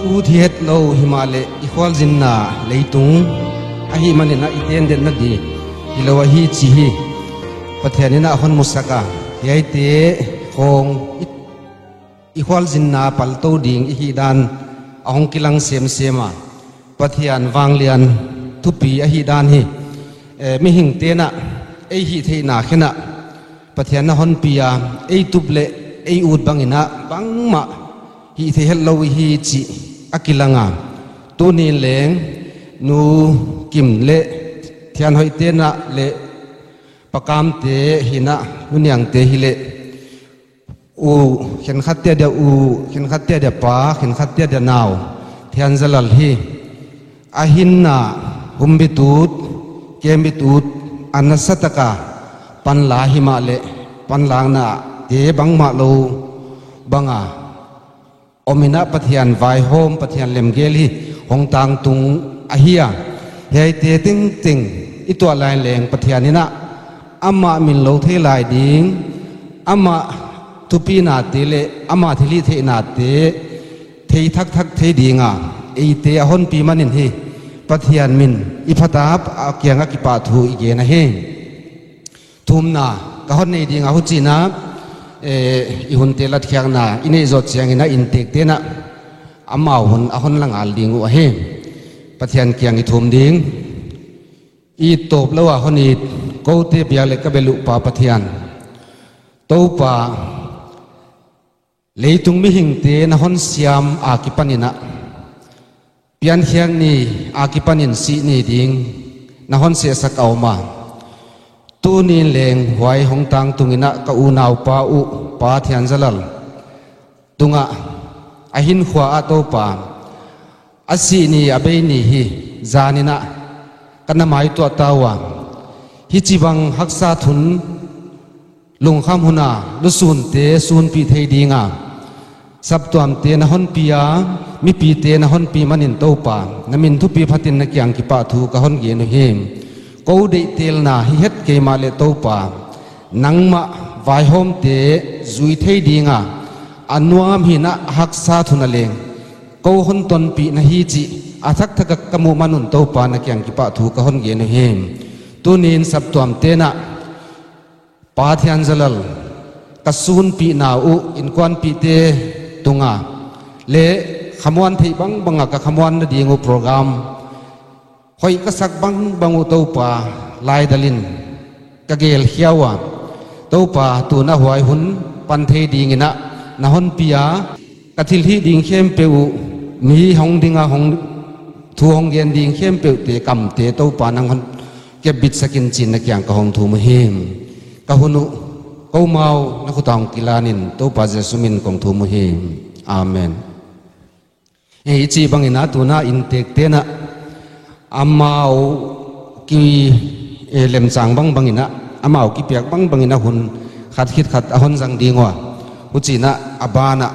u thiet lo himale ikhwal jinna leitung a hi manina iten den na di hilowa hi chi hi pathianina hon musaka yaite khong ikhwal jinna palto ding hi dan ahong kilang sem sema pathian wanglian thupi a hi dan hi mi hing te na ei hi theina khena pathian na hon pia ei tuple ei ut bangina bangma hi the hello hi chi akilanga tuni leng nu kim le thian hoi te na le pakam te hina unyang te hi le u khen khat te da u khen khat te da pa khen khat te da naw thian zalal hi ahinna humbitut kembitut anasataka panla himale panlang na te bangma lo banga omina pathian vai hom pathian lemgel hi hong tang tung ahia hei te ting ting itwa lai leng pathianina ama min lo the lai ding ama tupi na te le ama thili the na te thei thak thak thei dinga ei te ahon pi manin hi pathian min iphatap akyanga ki pa thu ige na he thumna ka hon nei dinga hu china i hun te lat khyang na ine zot chiang ina in tek te na amau hun ahon langal dingu a he pathian kyang i thum ding i top lawa honi ko te bia le ka belu pa pathian to pa leitung mi hing te na hon siam a ki panina pian hiang ni a ki panin si ni ding na hon se sak awma tu nin leng huai hong tang tungina ka u naw pa u pa thian zalal tunga ahin khwa a to pa asi ni abe ni hi zanina kana mai to tawa hi chiwang haksa thun lungkham huna lusun te sun pi thei dinga sab tuam te na hon pia mi pi te na hon pi manin to pa namin thu pi phatin na kyang ki pa thu ka hon ge no hem ko de tel na hi het ke ma le to pa nangma vai hom te zui thei dinga anuam hi na haksa thuna leng ko hon ton pi na hi chi athak thak kamu manun to pa na kyang ki pa thu ka hon ge no hem tunin sab tuam te na pa thian zalal kasun pi na u in kwan pi te tunga le khamwan thei bang banga ka khamwan na dingu program hoi ka sak bang bangu to pa lai dalin ka gel hiawa to pa tu na huai hun pan thei dingina na hon pia ka thil hi ding khem peu mi hong dinga hong thu hong gen ding khem peu te kam te to pa nang hon ke bit sakin chin na kyang ka hong thu ma hem ka hunu ko mau na khutang kilanin to pa jesumin kong thu mu hi amen e chi bangina tuna in tek te na amau ki lem chang bang bangina amau ki piak bang bangina hun khat khit khat ahon jang dingwa uchina abana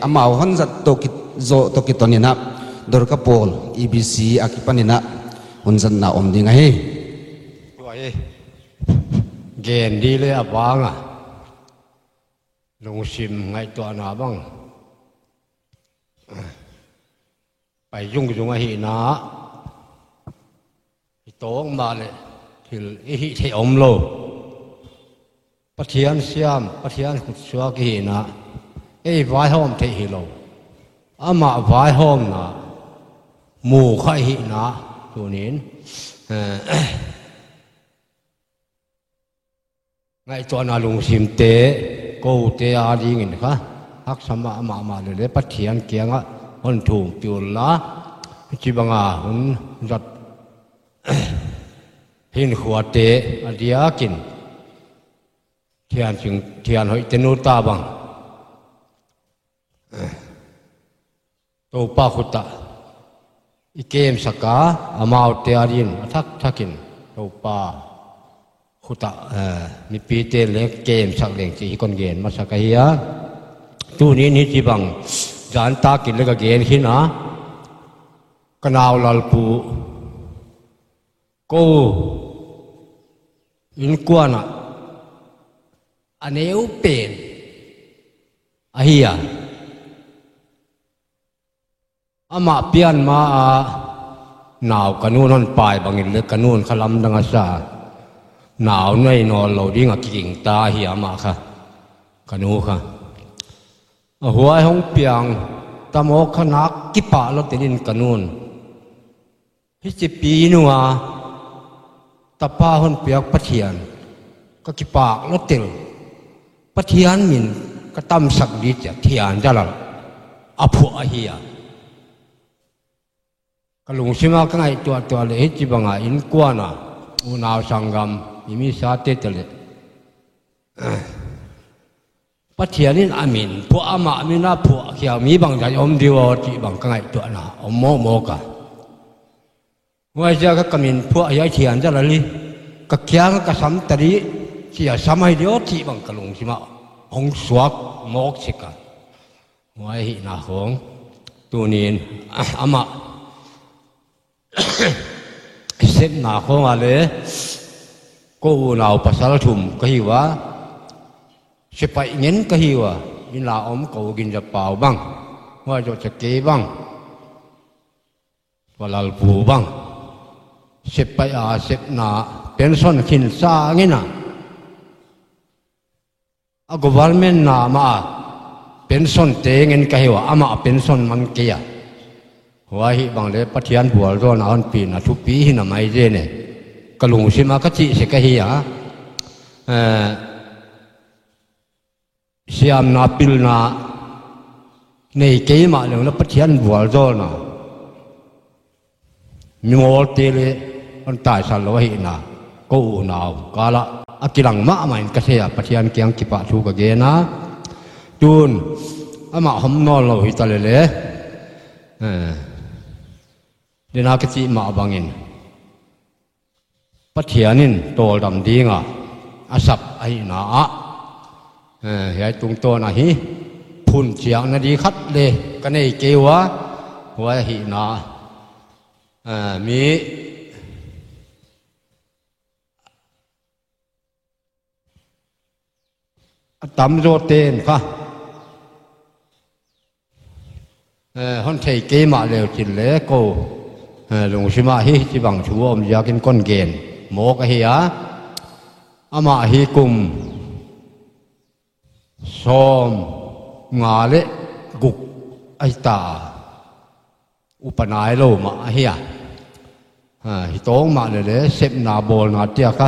amau hon zat to ki zo to ki tonina dor ka pol ebc akipanina hun zan na om dinga he gen đi le abang à lung sim ngai to na bang pai dung dung hi na tong ma le thil hi the om lo pathian siam pathian khut chua ki hi na ei vai hom the hi lo ama vai hom na mu khai hi na tu nin ngay cho na lung sim te ko te a ding in kha hak sama ma le pathian kianga hon thum piul la chi banga hun zat hin khwa te adia kin thian hoi tenu ta bang to pa khuta ikem saka amau te arin thak thakin to pa khuta mi pi te le kem sak leng chi kon gen ma saka hiya tu ni ni chi bang jan ta kin le ka gen khina kanaw lal pu ko in kwana aneu pen ahia ama pian ma a naw kanun on pai bangin le kanun khalam danga sa naw nei no lo ding a king ta hi ama kha kanu kha a huai hong piang tamo khanak ki pa lo tenin kanun hi chi pi nuwa tapa hon piak pathian ka ki pak lo tel pathian min ka tam sak di cha thian jalal aphu a hiya kalung sima ka ngai tua le chi banga in kwana unaw sangam imi sa te tele pathianin amin pu ama amina pu khia mi bang dai om diwo chi bang ka ngai tua na om mo ka ngoi ja ka kamin pu ayai thian jalali ka kya ka sam tari chia samai dio chi bang kalung sima ong suak mok chika ngoi hi na hong tunin ama xếp na khong ale cô nào pasal thum ka hiwa sepai ngen ka hiwa in la om ko gin ja pau bang wa jo cha ke bang walal pu bang sepai a sep na pension khin sa ngena a government na ma pension te ngen ka hiwa ama pension man ke ya Wahi bang le pathian bual ro na on pi na thu pi hi na mai je ne kalung sima ka chi se ka hi ya siam na pil na nei ke ma le na pathian bual ro na nyol te le on tai sa lo hi na ko naw kala akilang ma main ka se ya pathian kyang ki pa thu ka ge na tun ama hom no lo hi ta le Dina kecil mak bangin, pathianin tol dam dinga, asap ai na, ya tung to na hi, pun chiang na di khat le, kanai kewa, wa hi na, mi tam ro ten ka, hon thei ke ma leo chin le ko. Lung sima hi chi bang chu om yakin kon gen mo ka hi a ama hi kum som nga le guk ai ta upanai lo ma hi a hi tong ma le sep na bol na tia ka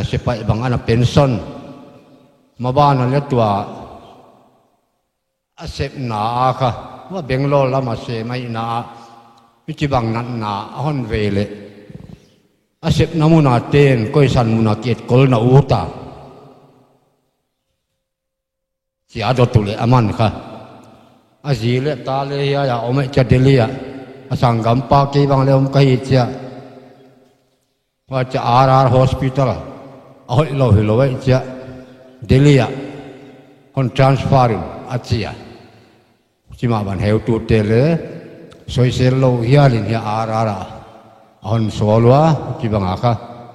sepai bang ana pension ma ba na le tua a sep na ka wa benglol lama se mai na Pichi bang nat na hon vele asep namuna ten koi san muna kiet kol na uta si ado tule aman ka azile ta le ya ome cha delia asangam pa ke bang le om kai cha wa cha RR hospital ahoi lo hi lo wai cha delia kon transfer achia chima ban heu tu te le soi sel lo hialin hi ara on solwa ki bang aka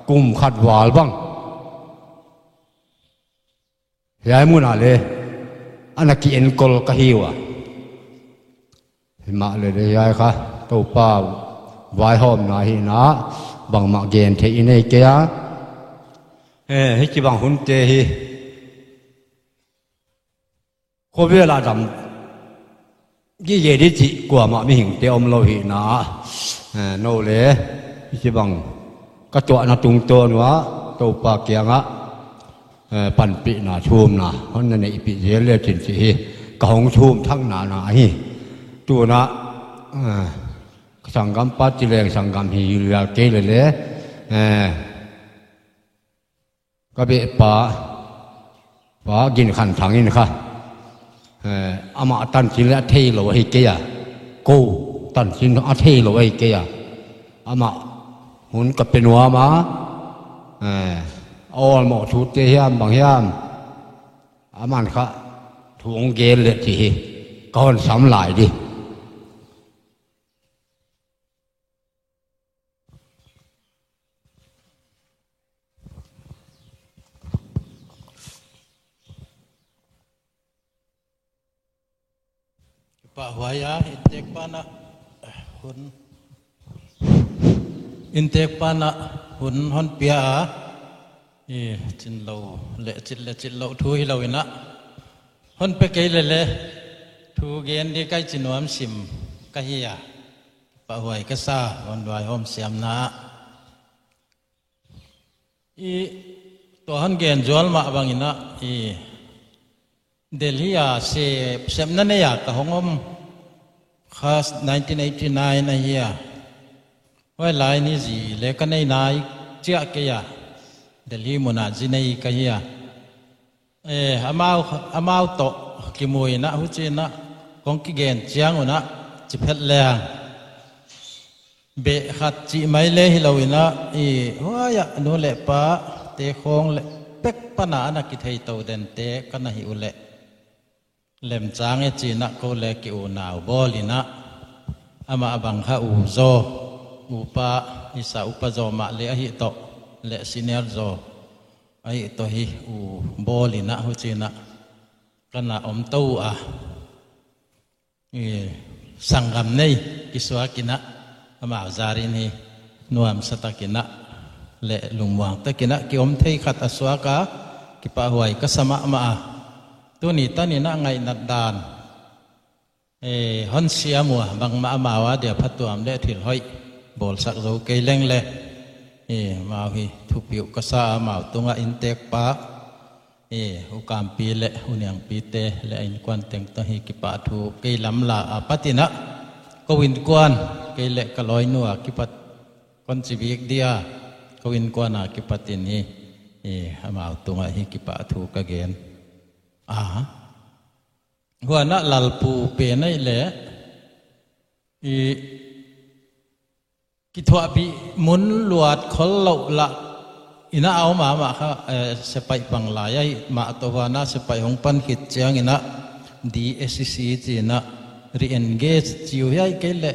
kum khat wal bang yai mun ale anaki en kol ka hiwa ma le de yai kha to pa vai hom na hi na bang ma gen the inei ke ya hi ki bang hun te hi ko ve la dam cái gì đi chị của mọi mình thì ông lâu thì nó nô lệ chỉ bằng các chỗ nó tung tôn quá tàu pa kia ngã pan bị nó chùm nó hôm nay bị dễ lên chính trị cả hông chùm thăng nó hi tu nó sang gam pa chỉ lên sang gam hi là cái lệ cái bị pa gin khăn thằng in kha ama tan sin la thei lo hi ke ya ko tan sin a thei lo hi ke ya ama hun ka penwa ma all mo thu te hiam bang hiam aman kha thuong ge le chi kon sam lại đi Pak Waya, itek pana หุ่นอินเทกปานะหุ่นฮอนเปียจินเราเละจินเราทุยเราอินะฮอนเปเกยเละทุเกียนดีใกล้จินวมสิมกะเฮียปะหวยกะซาวันวายหอมเสียมนะตัวฮันเกนจวลมาบังอินะเดลียเซมนั่นเนี่ยกะหงอมข้า1989นะเฮียว่าหลายนี่สิเล็กกันในนายเจ้าเกียเดลีมุนาจินัยกะเฮียอามาโตกิมวยนะหุจินะกองกิเกนเจียงอุนะจิเพลแรงเบะขัดจิไม่เล่ฮิลาวินะว่าอยากนูเละปะเตะคงเละเป็กปนานักกิเทยโตเดนเตะกันหิอุเละเล่มจางจีนักโกเละกิอุนาวบอลินะอามาบังข้าอูโซอุปะอิสาอุปโซมาเละหิโตเละซิเนอร์โซไอโตฮิอูบอลินะหุจินะกันนะอมตู้สังกัมนี่กิสวากินะมาจารินีนวมสตากินะเละลุงวางตะกินะกิอมเทยขัดอสวากะกิปะหวยก็สมะมาตัวนี้ตอนนี้นะไงนัดดานฮอนเสียมัวบางมาวะเดี๋ยวพัดตัวมเละถิ่นห้อยบอลสักโจเกยเล่งเละมาวิทุกผิวก็ซามาตัวงอินเตกปะอุกามปีเละอุเนียงปีเตเละอินควันเต็งตะฮิกิปะทุเกยลำลาปฏินะก็วินกวนเกยเละกลอยนัวกิปัดคนจีบิกเดียก็วินกวนกิปัตินีมาตัวงฮิกิปะทุกะเกนหัวน่ะลัลปูเปนัยเละกิทวบิมุนลวดขลเหลาละอินะเอามาค่ะเสไปปังลายมาตัวน่ะเสไปของปันขิดเจียงอินะ DSCC จีนะ re-engage จิวยัยเกล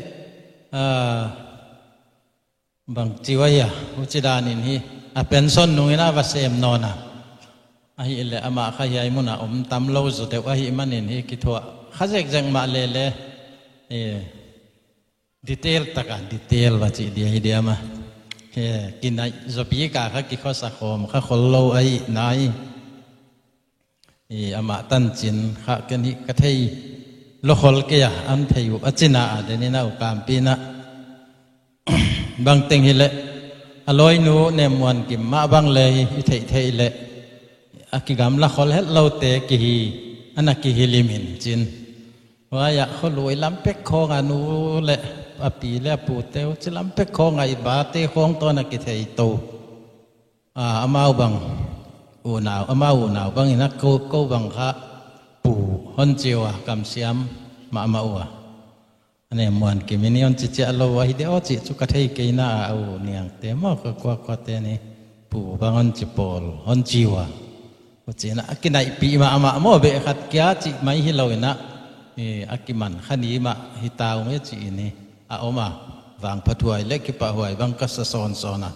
บางจิวายะอุจิดานินฮีเป็นส่วนหนึ่งนะว่าเสมนอนะอาฮิเลอามาขยายมุนะตำโลจุดเดียวอาฮิมันนินฮีกิทวข้าเจกจังมาเลดีเทลตะกันดีเทลว่าจีเดียฮิเดียมากินไอ้จบีกาข้ากิข้อสักโฮมข้าขลโลไอ้นายอามาตันจินข้ากันฮิกะเทยโลขลเกียอันเทยุอจินาเดนินาอุกามปีนะบางเต็งฮิเลอลอยนูเนมวันกิมมาบางเลยอิเทเทเลอากิกามละขลเฮลโลเตกิฮีอันนักกิฮิลิมินจินว่าอยากขลุยลำเป็กโคงานูเลอปีเล่ปูเตวจิลำเป็กโคงไอบาเตโคงตัวนักกิเทยโตอามาบังอูนาวอามาอูนาวบางอินักโกบังคะปูฮอนจิวกำเสียมมาอูอันนี้มวนกิมินิออนจิเจอโลวะฮิเดอจิจุกะเทยเกน่าอูเนียงเตมอกกว่าเตนี่ปูบางฮอนจิปอลฮอนจิวอุจินะกินไอปีมาโมเบขัดแก่จิไม่ฮิโลอินะอากิมันขันีมาฮิตาวเมจินี่อามาบางพัดหวยเล็กกิปะหวยบางกัสซอนซอนะ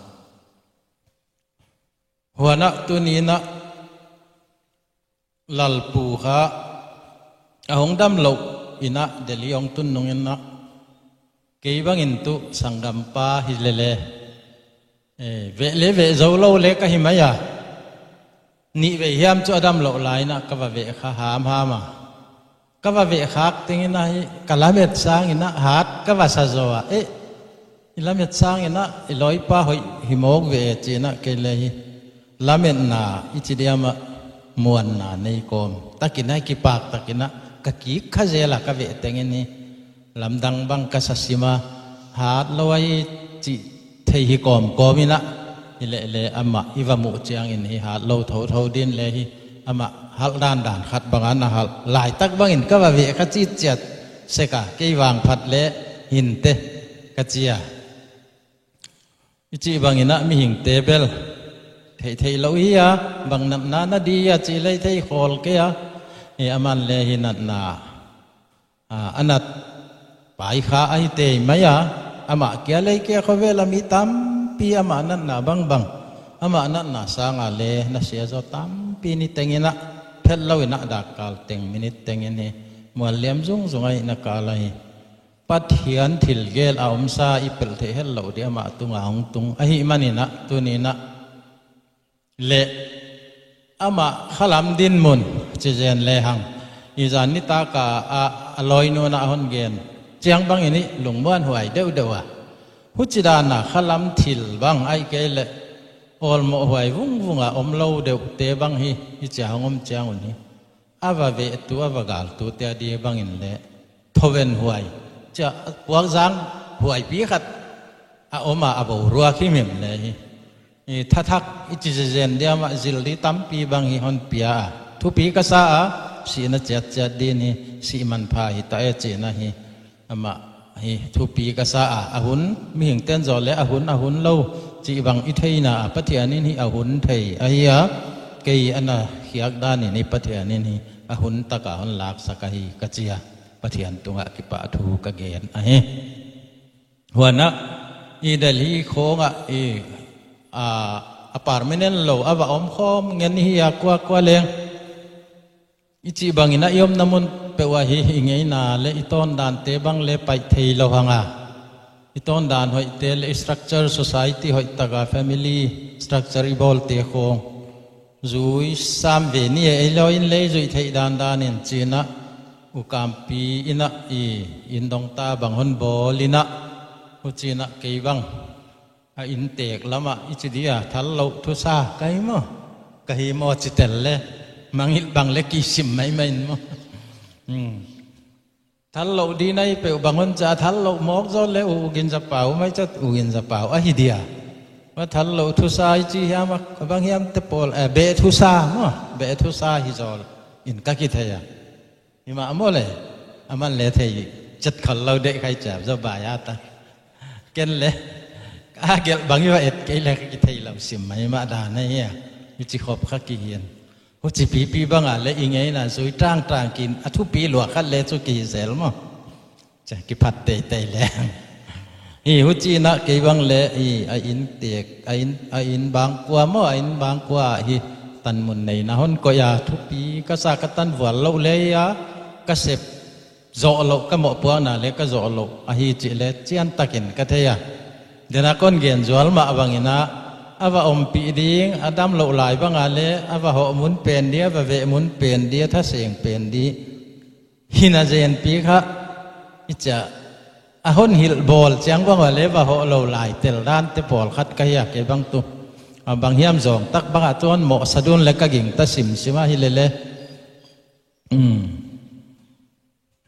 หัวนักตัวนี้นะลัลปูข้าหงดำโลกอินะเดลีองตุนนงอินะเกี่ยบังอินตุสังกัมปาฮิเลเลเวเลเวโจโลเล็กหิมายานี่เวฮิมจุดำโลกลายนะกับเวข้าหามมาก็ว่าเวคักติงนะกะลาเม็ดสร้างอินะหาดก็ว่าซาโซะอิลาเม็ดสร้างอินะอิลอยป้าหอยหิมอกเวจีนะเกลยลาเม็ดนาอิจิเดียมมวนนาในกรมตะกินให้กิปากตะกินะกะกิขะเจละกะเวติงนี่ลำดังบังกะสัสิมาหาดลอยจิเทหิกรมกรมินะอิเลอามาอิวามุจียงอินหิหาดโลเท่าดินเลยอามาฮัลด่านขัดบางอันนะฮัลหลายตักบางอินก็ว่าเวกจีเจ็ดเสกะกี่วางพัดเละหินเตกจียจีบางอินะมีหิงเตเบลเทยเราอียบางนาดียจีเลยเทยโคลเกียอามันเลหินัดนาอันนั้นไปข้าไอเตยไหมอะอามาเกียเลยเกียเขาเวลามีตั้มปีอามานั่นนาบางอามานั่นนาสางาเลน่าเสียจอตั้มปีนี้เต็งอินะเพลเราอินะดักกาลเต็งมินิเต็งอินี่มัวเลี้ยมซุงไงนักกาลายต ปัทเทียนทิลเกลอาอมซาอิเปิลเทเฮลโลเดียมาตุงอาหงตุงอหิมันนี่นะตัวนี้นะเละอามาขลำดินมุนเจเจนเลหังอีจานนิตากาอลอยโนนาฮอนเกนเจียงบังอินี่หลงบ้านหวยเดวเดวะหุจิดานะขลำทิลบังไอเกลออลโมหวยวุ้งวุ้งอมโลเดวเตบังฮีอิจางอมเจียงอุนี่อาวาเวตัวอาวากาลตัวเตียดีบังอินเละทเวนหวยจะพวกจังหวยปีขัดอามาอาบูรัวขี้มิมเลยถ้าทักอิจิเจนเดียมาจิลดิตัมปีบางฮิฮอนปียทุปีกษาสีนัจจัดดีนี่สีมันพาหิตาเอเจนะฮิอามาฮิทุปีกษาอาหุนมีหิงเต้นจอเลอาหุนเล่าจีบังอิทัยนาปัทยานินี่อาหุนไทยอายะเกยอันน่ะขียกดานี่นี่ปัทยานินี่อาหุนตะกาหุนลักสกะฮิกัจยาปฏิอันตุงะกิปะทูกะเกนอะเฮหัวนะอีเดลีโคงะอพาร์ตเมนต์โลอวะอมคอมเงินฮิยากว่าเลงอิจิบังอินะยมนามุนเปวะฮิเงยนาเลอิตอนดานเตบังเลไปเทยโลหังะอิตอนดานหอยเตเลสตรัคเจอร์โซไซตี้หอยตะกาแฟมิลี่สตรัคเจอร์อีบอลเตโคงจุยสามเวนี่เอลอินเลจุยเทยดานอินจีนะอุกามปีอินะอินดงตาบังฮอนบอลินะอุจีนะเกยบังอินเตกละมะอิจิดียทัลโลทุซาไกมะกะฮิมอจิเตลเลมังฮิบังเลกิสิมไม่มะทัลโลดีในเปวบังฮอนจะทัลโลมอกจอเลอุกินจะเป่าไม่จะอุกินจะเป่าอะฮิดียว่าทัลโลทุซาอิจิฮามะบางฮิมเตปอลเบทุซามะเบทุซาฮิจอลอินกะกิเทยาอิมาอโมเลยอามันเลเทยจัดขันเราเด็กใครจับจะบายาตาเกลเลยเกลบางอย่างเอ็ดเกลเลยกิเทยเราสิมไม่มาด่าในเฮียมิจิขอบข้ากิเฮียนหัวจิปีบางอ่ะเลยอิงไงน่ะสุยจ้างกินทุปีหลวกขัดเลยสุกิเซลมั้งจะกิพัดเตยแรงหัวจีน่ะเกบังเลยอินเตกอินบางกว่ามั้งอินบางกว่าตันมุนในนะฮอนก็ยาทุปีก็สักตันวัวเราเลยอะก็เสพโจโลก็หมอปัวน่ะเลยก็โจโลอะฮีจิเลเจียนตะกินก็เทียเดี๋ยวนักคนเกียนจวลมาบางอินะอาวาอมปีดิ้งอดัมโลหลายบางอะไรอาวาหอมุนเป็นเดียบเวมุนเป็นเดียถ้าเสียงเป็นดีหินาเจนปีค่ะอิจะอะฮอนฮิลบอลเจียงบางวันเลยว่าหอโลหลายเตลด้านเตปอลขัดก็อยากเก็บบางตัวบางเฮียมจงตักบางตัวนั้นหมอสะดุนเล็กก็กิ่งตัดสิมสิมาฮิเลเล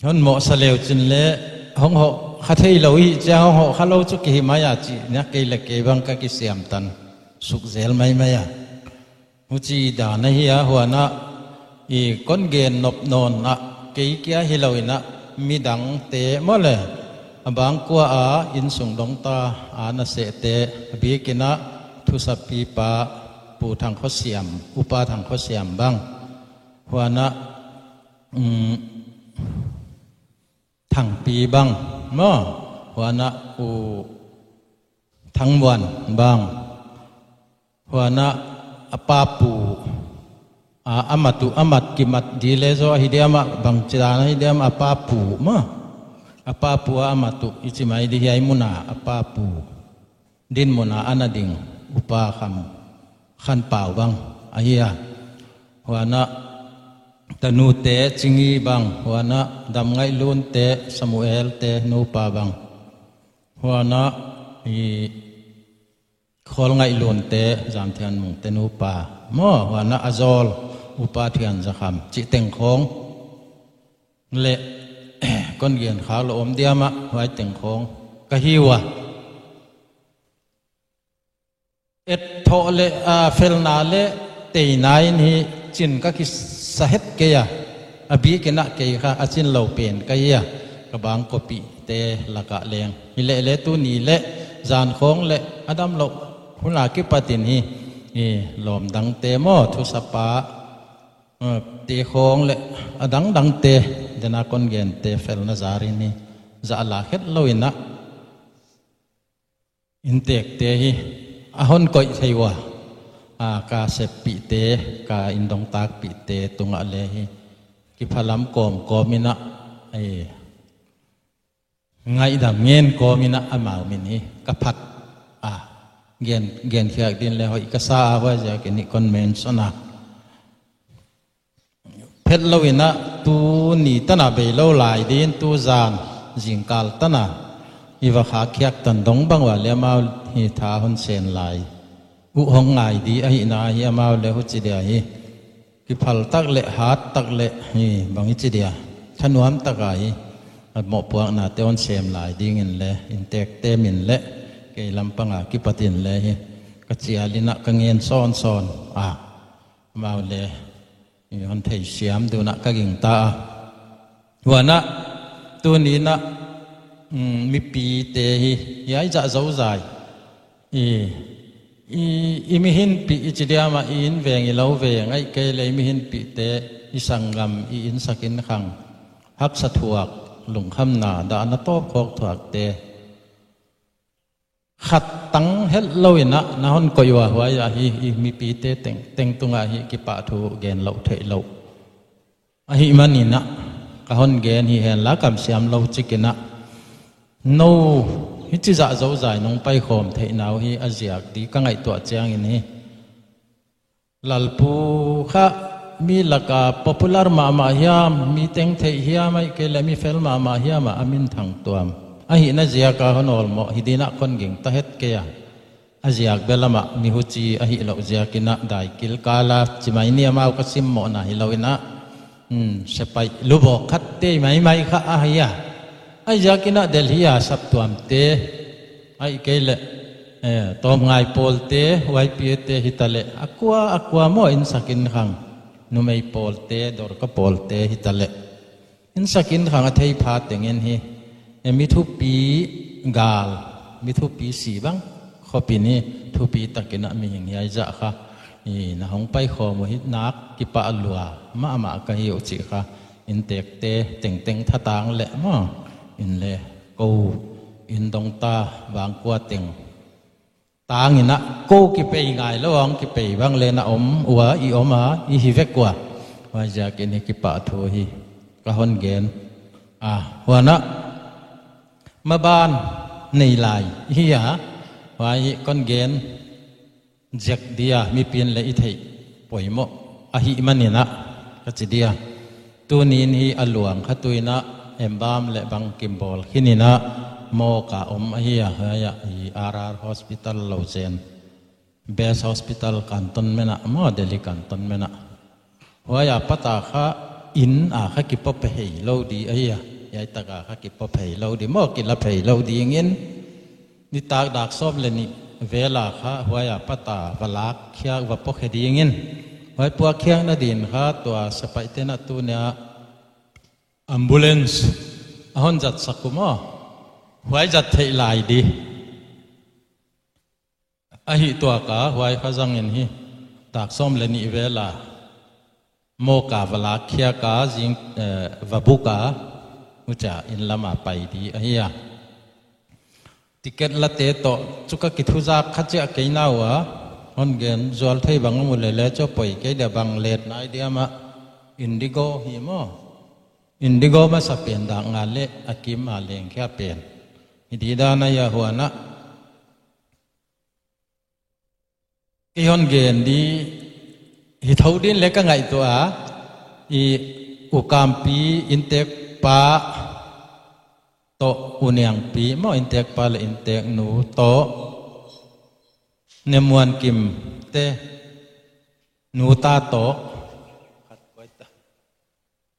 ฮอนหมอสะเลวจินเลห้องหอขัดให้เราอีเจ้าห้องหอขัดเราจุกหิมายาจีเนี่ยเกลเกบังก็กิเสียมตันสุกเซลไม่อะมุจีดานะเฮียหัวนะอีก้นเกนนบนอนนะเกี่ยเกี่ยฮิเราอินะมีดังเตะมาเลยบางกัวอินส่งดงตานาเสเตบีกินะทุสปีปะปูทางข้อเสียมอุปาทางข้อเสียมบ้างหัวนะทางปีบ้างมั้งหัวนะอุทั้งวันบ้างหัวนะอปาปูอามัดกิมัดดีเลโซฮิเดียมะบางจานฮิเดียมอปาปูมั้งอปาปูอามัตุอิจิมาอิดิยายมุนาอปาปูดินมุนาอานาดิงอุปาขันเปล่าบ้างอายะหัวนะตนูเตจิงีบ้างหัวนะดำไงลุนเตสมุเอลเตนูปาบ้างหัวนะขอลไงลุนเตจามเทียนมุงเตนูปาหม้อหัวนะอจอลอุปาเทียนจะคำจิเต็งของเละก้นเกียนขาวละอมเดียมะไว้เต็งของกะฮิวะเอ็ดโทเลเฟลนาเลเตยนายนี่จินก็คิสาเหตุเกียอบีกินะเกียค่ะอาจินเหล่าเป็นเกียกบางกปีเตละกะเลงฮิเลตุนีเลจานของเลอดัมเหล่าหุนากิปตินีลมดังเตโมทุสปาเตของเลอดังเตเดนักคนเกนเตเฟลนาซารินีจะลาเฮ็ดลอยนะอินเตกเตฮีอาหอนก็ใช่ว่ากาเสพปีเตกาอินดงตากปีเตตุงอะไรกิพลัมกอมมินะ ไงดำเงินก็มีนะอามามินี่กับพัดเงียนเขียกดินแล้วอีกษาว่าจะกินนี่คอนเมนส์นะเพชรลวินะตูนี่ตันเบลลลายดินตูจานจิงกาลตันะอีว่าขาเขียกตันดงบังว่าเลี้ยมาหิทาหุนเซนลายอุหงไงดีไอ้นาเฮียมาเลหุจิเดียฮีกิพัลตักเละฮัดตักเละฮีบางจิเดียฉันวมตักไอหมอพวกนาเตอนเซมลายดิ้งเงินเละอินเตกเตมินเละเกลำปังกิปตินเละฮีกัจจิอาลินะกังเงินซ้อนมาเลยฮันเทเสียมดูนะกักิงตาวันนะตัวนี้นะมีปีเตฮีย้ายจะเจ้าใจอีมิหินปีอิจเดียมาอินเวงอีเลาเวงไอ้เกลมิหินปีเตอิสังกรรมอินสักินขังฮักสะถวกหลงคำนาดานโต้พกถวกเตขัดตังเฮลโลวินะนะฮอนกอยว่าหัวยาฮีมีปีเตเต็งตุงอาฮีกิปะทูเกนเลาเทเลาอาฮีมันนี่นะกะฮอนเกนฮีเห็นละกำเสียมเลาจิกินะโนฮิจิจะเจ้าใจน้องไปโคมเทนาวฮีอาเซียกดีก็ไงตัวเจียงอินฮีลัลปูค่ะมีลักา popular มาฮิยามมีเต็งเทฮิยามไม่เกลมีเฟลมาฮิยามอามินทางตัวมอาหินาเจียกาฮนอลโมฮิดีนักคนกิ่งตาเฮ็ดเกียอาเซียกเบลมามีหุจีอาหิเราเจียกินะได้กิลกาลาจิมาอินียมาอุกสิมโมนะฮิลาวินะเสไปลูบคัดเตไม่ค่ะอาหิยาไอ้จากินะเดลฮียาสับตัวมเตไอ้เกลตอมไงโพลเตไว้ปีเตฮิตาเลอักวาโมอินสักินขังนุไม่โพลเตดอร์ก็โพลเตฮิตาเลอินสักินขังอัฐิพาตเงินฮีมิทุปีกาลมิทุปีสีบังข้อปีนี้ทุปีตะกินะมีอย่างไรจะค่ะนี่นะฮงไปขอมหิตนักกิปะอัลลัวมากะฮิโอจิค่ะอินเตกเตเต็งท่าต่างเละมั้งอินเล่กูอินดงตาบางกัวเต็งต่างอินะกูกิเปย์ไงแล้ววังกิเปย์บางเลนะอัวอีมาอีฮิเวกว่าว่าจะกินกิปะทัวฮีกะฮอนเกนหัวนะมาบ้านในลายฮียว่าก้อนเกนเจ็กเดียมีเปลี่ยนเลยอีเทป่วยโมอหิมันนี่นะก็จะเดียตัวนี้นี่อหลวงขัดตัวนะเอ็มบามและบังกิมบอลที่นี่นะโมกะฮียเฮียอาร์ฮอสพิทอลโลเซนเบสฮอสพิทอลกันตันเมนะโมเดลิกันตันเมนะว่าปัตตาค่ะอินข้ากิปปะเฮโลดีฮียยายตากาข้ากิปปะเฮโลดีโมกิลปะเฮโลดีอย่างงี้นี่ตากดักซอบเลยนี่เวลาค่ะว่าปัตตาวลักเขียกว่าปกเฮดีอย่างงี้ว่าพวกเขียงนาดินค่ะตัวสไปเตนัตัวเนี่ยอัมบูเลนส์ฮอนจัดสักกุมว่าจัดเทลายดีหิตัวกะว่าข้าจังเงินฮีดักซอมเลยนี่เวลาโมกาวลักเขียกาจิงวบุกาอุจาอินละมาไปดีฮียติเกตละเตโตจุกกิทุจักขัดเจาเกยนาวะฮอนเกนจวลไทยบังมุเลเลจอปอยเกยเดบังเลดนายเดียมาอินดิโกฮีโมอินดิโกมาสับเปลี่ยนด่างงานเละอากิมมาเลงแค่เปลี่ยนฮิดีดานายาหัวนะอีฮอนเกนดีฮิทาวดินเล็กไงตัวอีอุกามปีอินเตกปาโตอุเนียงปีมออินเตกปาเลอินเตกหนูโตเนมวนกิมเตหนูตาโต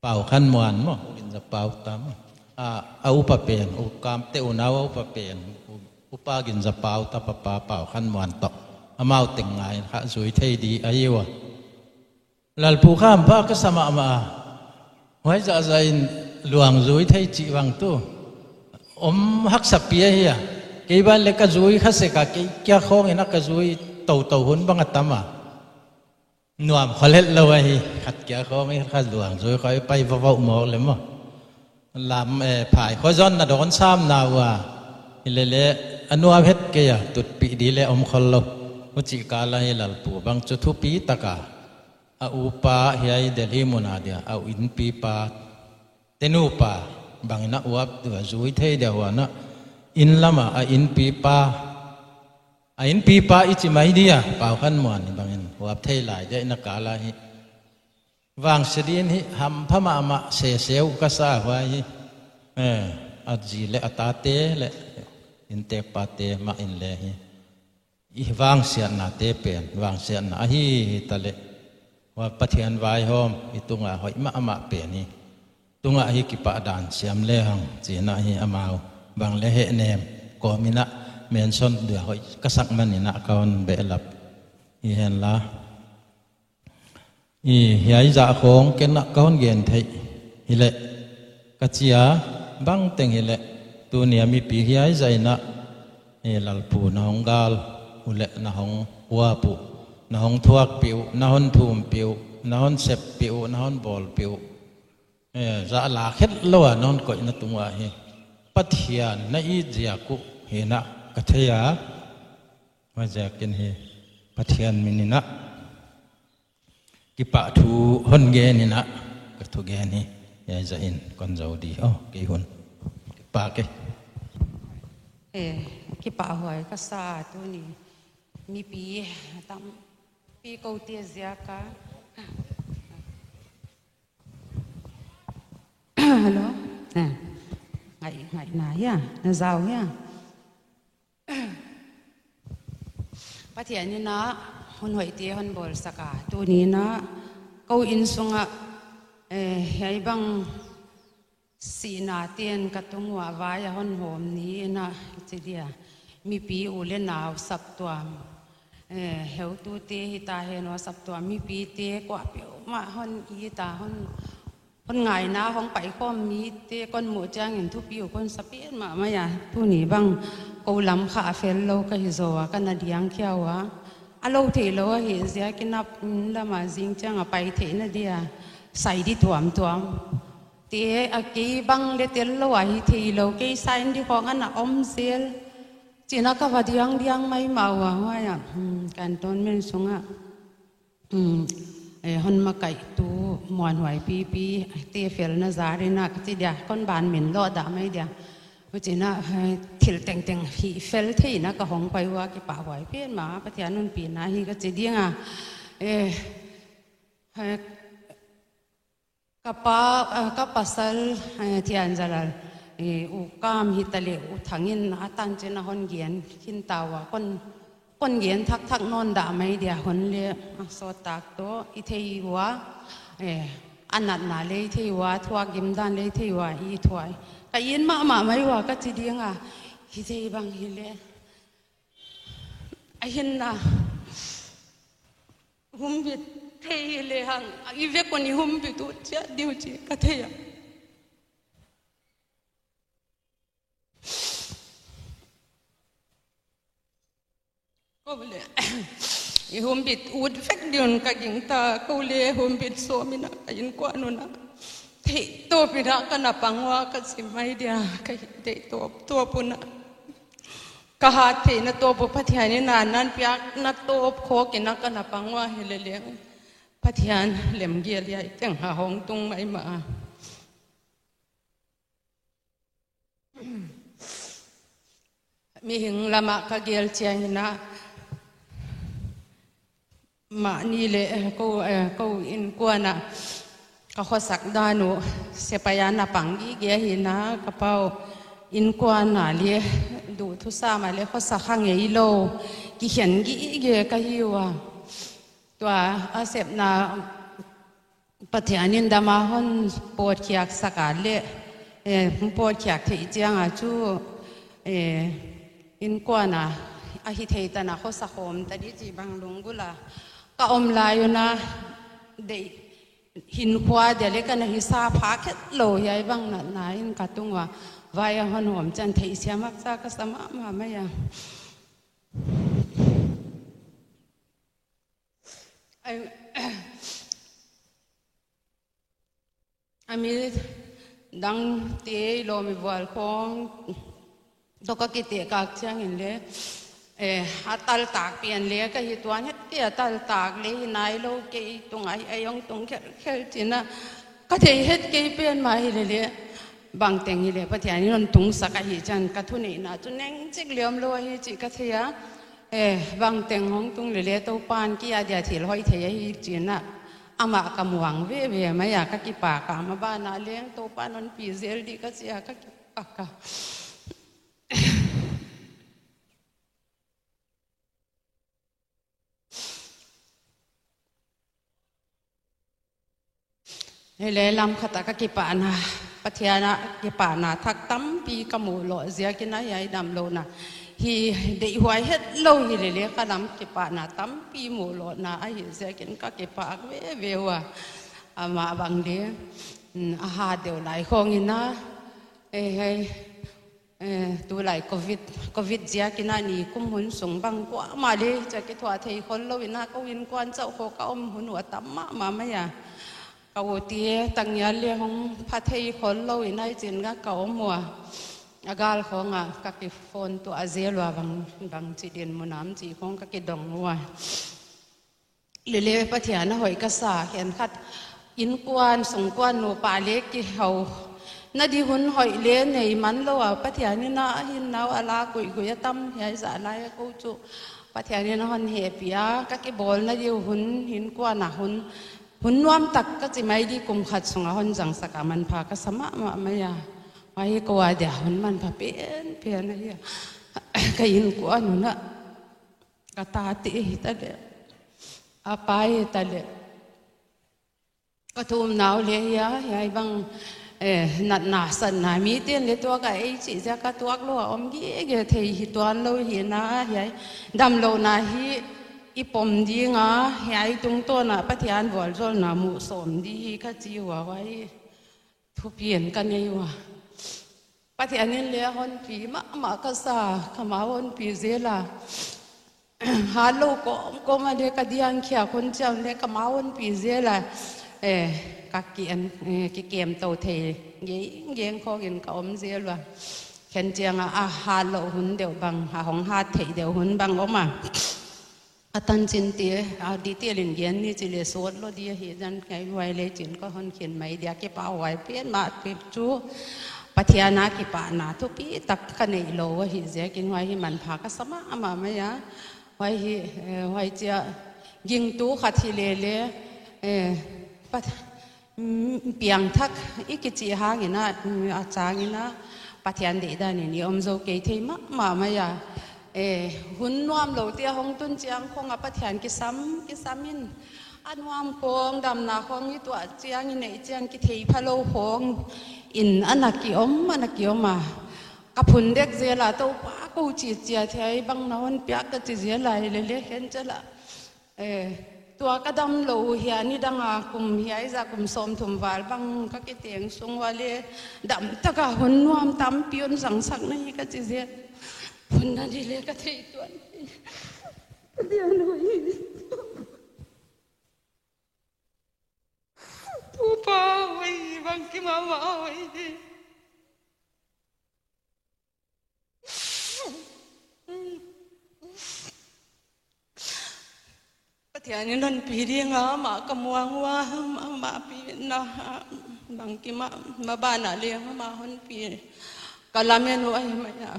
เป่าขันมวนมั้งอินจะเป่าตามอุปเปนอุกามเตอุนาวอุปเปนอุปากินจะเป่าตาปะปาเป่าขันมวนโตอามาติงไงข้าสวยเท่ดีอายุวะลัลผู้ข้ามพาก็สมามาไว้จะใจหลวงสวยเท่จีวังตัวฮักสับเปียเฮียกี่บ้านเล็กก็สวยข้าเสกกี่แก่ข้องนักก็สวยเต่าหุ่นบังอัตมาหนุ่มเขาเล่นเราไว้ขัดแก่ข้องไม่ข้าหลวงสวยคอยไปว้าวหมอกเลยมั้งลำผายข้อย้อนน่ะโดนซ้ำนาวะเละอนุอาเพชเกียตุดปีดีเลยคนเรามุจิกาลาฮิลัลปูบางจุดทุปีตะกาอุปาเฮียเดลิมุนาเดียอินปีปาเตนูปา บางนักวับตัวจุยเทียเดียวนะอินละมาอินปีปาอินปีปาอิจิไม่ดีอ่ะเป่าขันมวนบางอินวับเทียหลายเดนักกาลาฮิวางเสดีนฮิหำพม่ามาเสียวก็ซาไว้อัดจีเลอตาเตเลอินเตปาเตมาอินเลฮิอีวางเสียนนาเตเปนวางเสียนนาฮิตะเลว่าปะเทียนไว้หอมอีตุงอ่ะหอยมาเปนนี่ตุงอ่ะฮิกิปะดานเสียมเลหังจีน่ะฮิอามาวบางเลเหเนมก็มินะเมนซอนเดือหอยกษักมันนี่นะเขาเบลับอีเห็นละอีเฮียจ่าของเกณฑ์ก้อนเงินไทยฮิเลกัจยาบังเต็งฮิเลตัวเนี่ยมีปีเฮียใจนะเฮลัลปูนะฮงกาลอุเลนะฮงวัวปูนะฮงทวักปิวนะฮงทุ่มปิวนะฮงเสพปิวนะฮงบอลปิวจะลาเข็ดลัวนะฮงก็อินตัวเฮปัทยานนะอีเจียกุเฮนะกัทยาว่าจะกินเฮปัทยานมินินะกิปะทูฮอนเกนินะกัทุเกนิยายจะอินคนเจ้าดีอ๋อกี่คนกิปะเกกิปะหวยก็ซาตัวนี้มีปีตั้มปีเกาเตียเสียกะฮัลโหลไงไหนอ่ะน่าเจ้าเนี่ยปะเทียนนี่นะคนหวยเตียคนบอลสกาตัวนี้นะเกาอินสงะให้บังสีนาเตียนกระตุงว่าวายคนหอมนี้นะจีเดียมีปีอุเลนาวสับตัวเฮวตูเตหิตาเฮนว่าสับตัวมีปีเตกว่าเปียวมาฮอนอีตาฮอนไงนะของไปข้อมีเตก้นหมูจ้างเห็นทุกปีอยู่คนสเปียนมาไม่ยาผู้นี้บังเกาลำขาเฟลโลก็ฮิโซวะกันนาดียงเขียววะอโลเทโลเห็นเสียกินนับละมาจิงจังไปเทนเดียใส่ดิตัวมเตะกีบังเลเตลโลไอทีโลกีไซน์ที่ของอันน่ะอมเซลจีนักก็ว่าเดียงไม่มาว่าอย่างการต้นเมนสงอ่ะฮอนมาไก่ตูมวนหวยปีเตะเฟลน่าจารีนักจีเดียคนบานเหม็นโลดาไม่เดียว่าจีน่ะทิลเต็งฮีเฟลที่นักก็หงไปว่ากี่ป่าหวยเพี้ยนมาปะเทียนนปีนะฮีก็จีเดียงอ่ะกับpasal tian jalal ukam hitale uthangin atan chena hon gian kin tawa kon gian thak non da mai dia hon le so tak to i theiwa anat na le theiwa thwa gim dan le theiwa hi thwai ka yin ma mai wa ka chi dinga hi thei bang hi le a hin na hum bitเทเลหังอีเวคนนี้หุ่มไปตัวเจ้าเดียวจีก็เทียก็เลยอีหุ่มบิดอุดเฟกเดียนกับหญิงตาก็เลยหุ่มบิดโซมินะกับหญิงกว่านุนะเทตัวพิรักกันนับปังว่าก็สิไม่เดียกับเทตัวปุณนะกหาเทนตัวปุพธินี่นานนั้นเปียกนัดตัวโคกินักกันนับปังว่าเฮเลเลียงพัทยานเหลี่ยมเกียร์ใหญ่จังหาห้องตรงไม่มามีหิงละมะกะเกียร์เชียงนะมานี่เลยกูอินกวนนะก็ขอสักดานุเสพยานาปังกีเกียหินะกระเป๋าอินกวนน่ะเลยดูทุสามาเลยขอสักข้างเอโลกีเขียนกีเกียก็หิวตัวอาเสพนาปฏิญาณดามาฮอนปวดเขียกสกัดเละปวดเขียกที่เจียงอาจูอินกว่านะอาหิเทตนะเขาสักหอมแต่ดิจีบังลุงกุลาก็อมลายนะเดหินขวาเดี๋ยวเล็กกันหิซาพักโลใหญ่บังนั่นนายกัดตรงว่าวายฮอนหอมจันทิเสียมักซากสมามาไม่ยังอามีดังเตะโลมีวัลของตกกิเตะกักเชียงเห็นเลยฮัตตัลตากเปลี่ยนเลยก็หิตัวนี้เตะตัลตากเลยนายโลเกยตรงไอ้ยองตรงแค่จีน่ะก็จะเฮ็ดเกยเปลี่ยนมาเลย bang teng hi le pathian ni non tung saka hi chan ka thu nei na chu neng chik liam lo hi chi ka thia bang teng hong tung le le to pan ki ya dia thil hoi thei hi china ama kamuang ve ve ma ya ka ki pa ka ma ba na leng to pan non pi zel di ka sia ka ki pa ka hele lam khata ka ki pa na pathiana ki pa na thak tam pi ka mu lo zia ki na yai dam lo na hi dei huai het lo hi le le ka lam ki pa na tam pi mu lo na a hi zia kin ka ki pa ve ve wa ama bang de a ha deu lai khong ina tu lai covid zia ki na ni kum hun sung bang kwa ma le cha ki thwa thei khol lo ina ko win kwan chau kho ka hun wa tam ma ya cậu tia tăng nhà liên hong phát thấy khốn lâu nay chuyện ngã cậu mùa agal không à các cái phone tụi azia loa bằng chỉ điện một năm chỉ không các cái đồng mùa lele phát hiện nó hỏi cái啥hiện khát in quan sung quan nô pa lê cái hậu nó đi hun hỏi lê này mắn lâu à phát hiện nên nó hin nào ala quỷ tâm hay giả lại câu chú phát hiện nên nó hon happy các cái ball nó đi hun hin quan à hun nuam tak ka chi mai di kum khat sunga hon jang saka man pha ka sama ma maya ai ko wa dia hon man pha pen na ya ka in ko anu na ka ta ti ta le apai ta le ka thum naw le ya ai bang nat na san na mi ten le to ka ai chi ja ka tuak lo om gi ge thei hi tuan lo hi na ya dam lo na hi ipom di nga hai tung to na pathian bol zol na mu som di kha chi wa wai thu pian kan nei wa pathian nin le hon pi ma ka sa khama hon pi zela halo ko ma de ka dian khia kon chang le ka ma hon pi zela ka kian ki kem to the ngeng kho gin ka om zela khen chiang a halo hun deu bang ha hong ha thei deu hun bang oma atan chin tia di tia lin gen ni chi le sot lo dia hi jan kai wai le chin ko hon khin mai dia ke pa wai pen ma pe chu pathiana ki pa na thu pi tak ka nei lo hi je kin wai hi man pha ka sama ama ma ya wai hi wai chia ging tu kha thi le pat piang thak ikichi hang ina a chang ina pathian de da ni om zo ke thei ma ya hun nuam lo tia hong tun chiang khong a pathian ki samin anwam khong dam na khong ni tua chiang ni nei chiang ki thei phalo khong in anaki oma ka phun dek zela to pa ko chi chia thai bang naon pya ka chi zela le hen chala tua ka dam lo hian ni danga kum hiai za kum som thum wal bang ka ki teng sung wale dam taka hun nuam tam pion sang sak na hi ka chi zela hun na di le ka thei tuan dia noi pupa oi bang ki mama oi pathian ni non pi ri nga ma kamuang wa ma pi na bang ki ma ba na le ma hon pi kalamen oi ma ya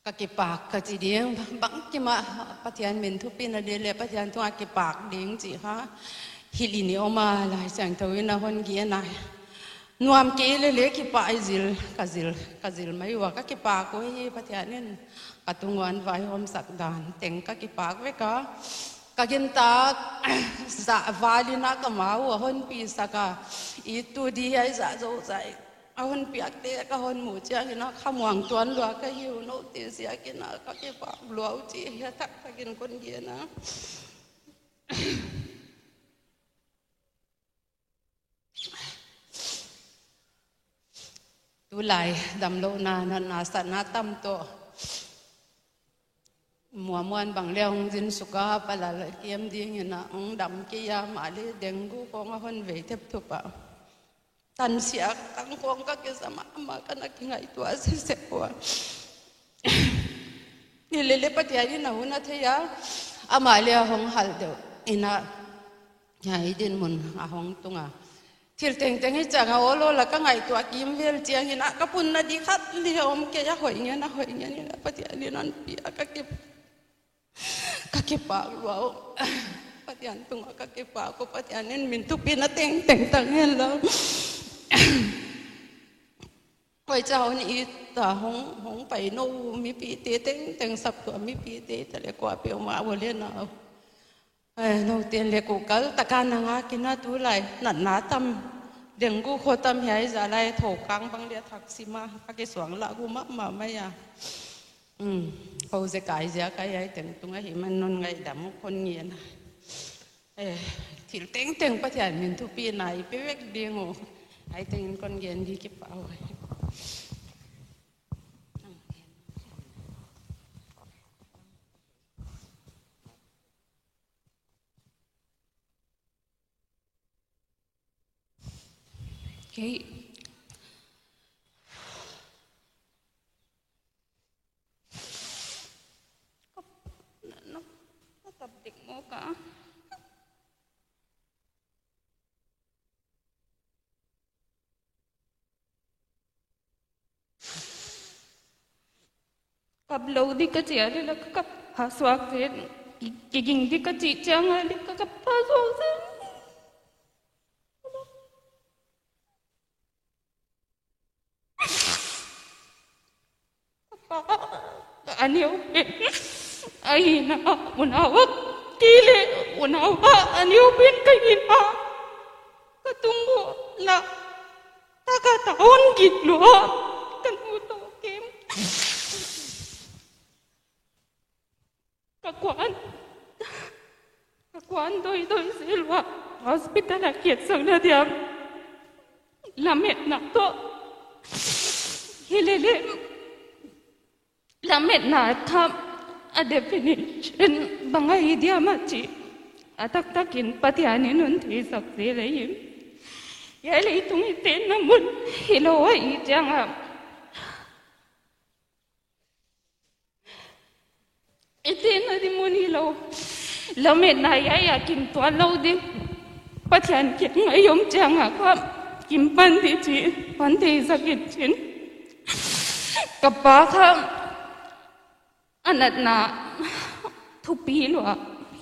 kakipak kaciding bang kima pathian min thu pin ade le pathian tu akipak ding chi ha hilini oma lai chang thawina hon gi na nuam ke le ki pa kazil mai wa kakipak ko hi pathian nin katungan vai hom sak dan teng kakipak ve ka kagin ta za valina kamau hon pi saka I tu di hai za zo zai ahon piak te ka hon mu cha kina khamwang tuan lwa ka hiu no te sia kina ka ke pa lwa chi ya tak ka kin kon gi na tu lai dam lo na sa na tam to muan bang leong jin suka pala kiem ding na ong dam ki ya ma le dengu ko nga hon ve thep thu pa tan siak tang kong ka ke sama ma kana ki ngai tu ase se ko ni le pathian ni na una theya ama le hong hal de ina ใหญ่ดินมุนอาหงตุงทิลเต็งเต็งให้จังโอโลแล้วก็ไงตัวกิมเวลเจียงหินะก็ปุ่นนาดีคัดเลี้ยวมเกยหอยเงี้ยนะหอยเงี้ยนี่นะปะเดี๋ยวนี้นั่นปีก็เก็บปากว่าปะเดี๋ยวตุงก็เก็บปากก็ปะเดี๋ยวนี้มินทุกปีนะเต็งตังเห็นแล้วหอยเจ้านี่แต่หงไปโนมีปีเต็งสับตัวมีปีแต่เล็กกว่าเปียวมาวันเลี้ยนเอาโนเตียนเล็กกูก็ตะการนางกินน่าตัวไรหนัดหนาตำเดี๋ยวกูโคตรใหญ่จะไรโถกลางบางเดียทักซิมาพักสวงละกูมาไม่อะเขาจะกายเสียกายใหญ่แต่งตรงนี้มันนนไงดำคนเงียนถิ่นเต็งประเทศมินทุปีไหนไปเวกเดียงโไอเต็งคนเงียนที่เก็บเอาโอเคกับเด็กโมกะกับเราดิกระเจียเลยแล้วกับภาษาเกินกิ่งดิกระจีจังเลยกับภาษาเกินอันนี้เป็นไอ้นะอุณหภูมิกิเลอุณหภูมิอันนี้เป็นกินมาก็ต้องละถ้าก็ตอนกินหรอกันมุตเกมกวนโดยเสียว่า hospital เกียรติสังเดียมละเม็ดนักโตเฮเลละเม็ดนาทำ a definition บางไอเดียมาจีตักกินปฏิญาณนุนที่สักเสียเลยยิมยายเลยตรงนี้เต้นน้ำมันฮิโลว่าอีจังเต้นน่ะดิมุนฮิโลละเม็ดนายอยากกินตัวเราดิปฏิญาณกินไม่ยอมจังครับกินปันที่สักกินชิ้นกับป้าครับอันนั้นนะทุกปีหรอ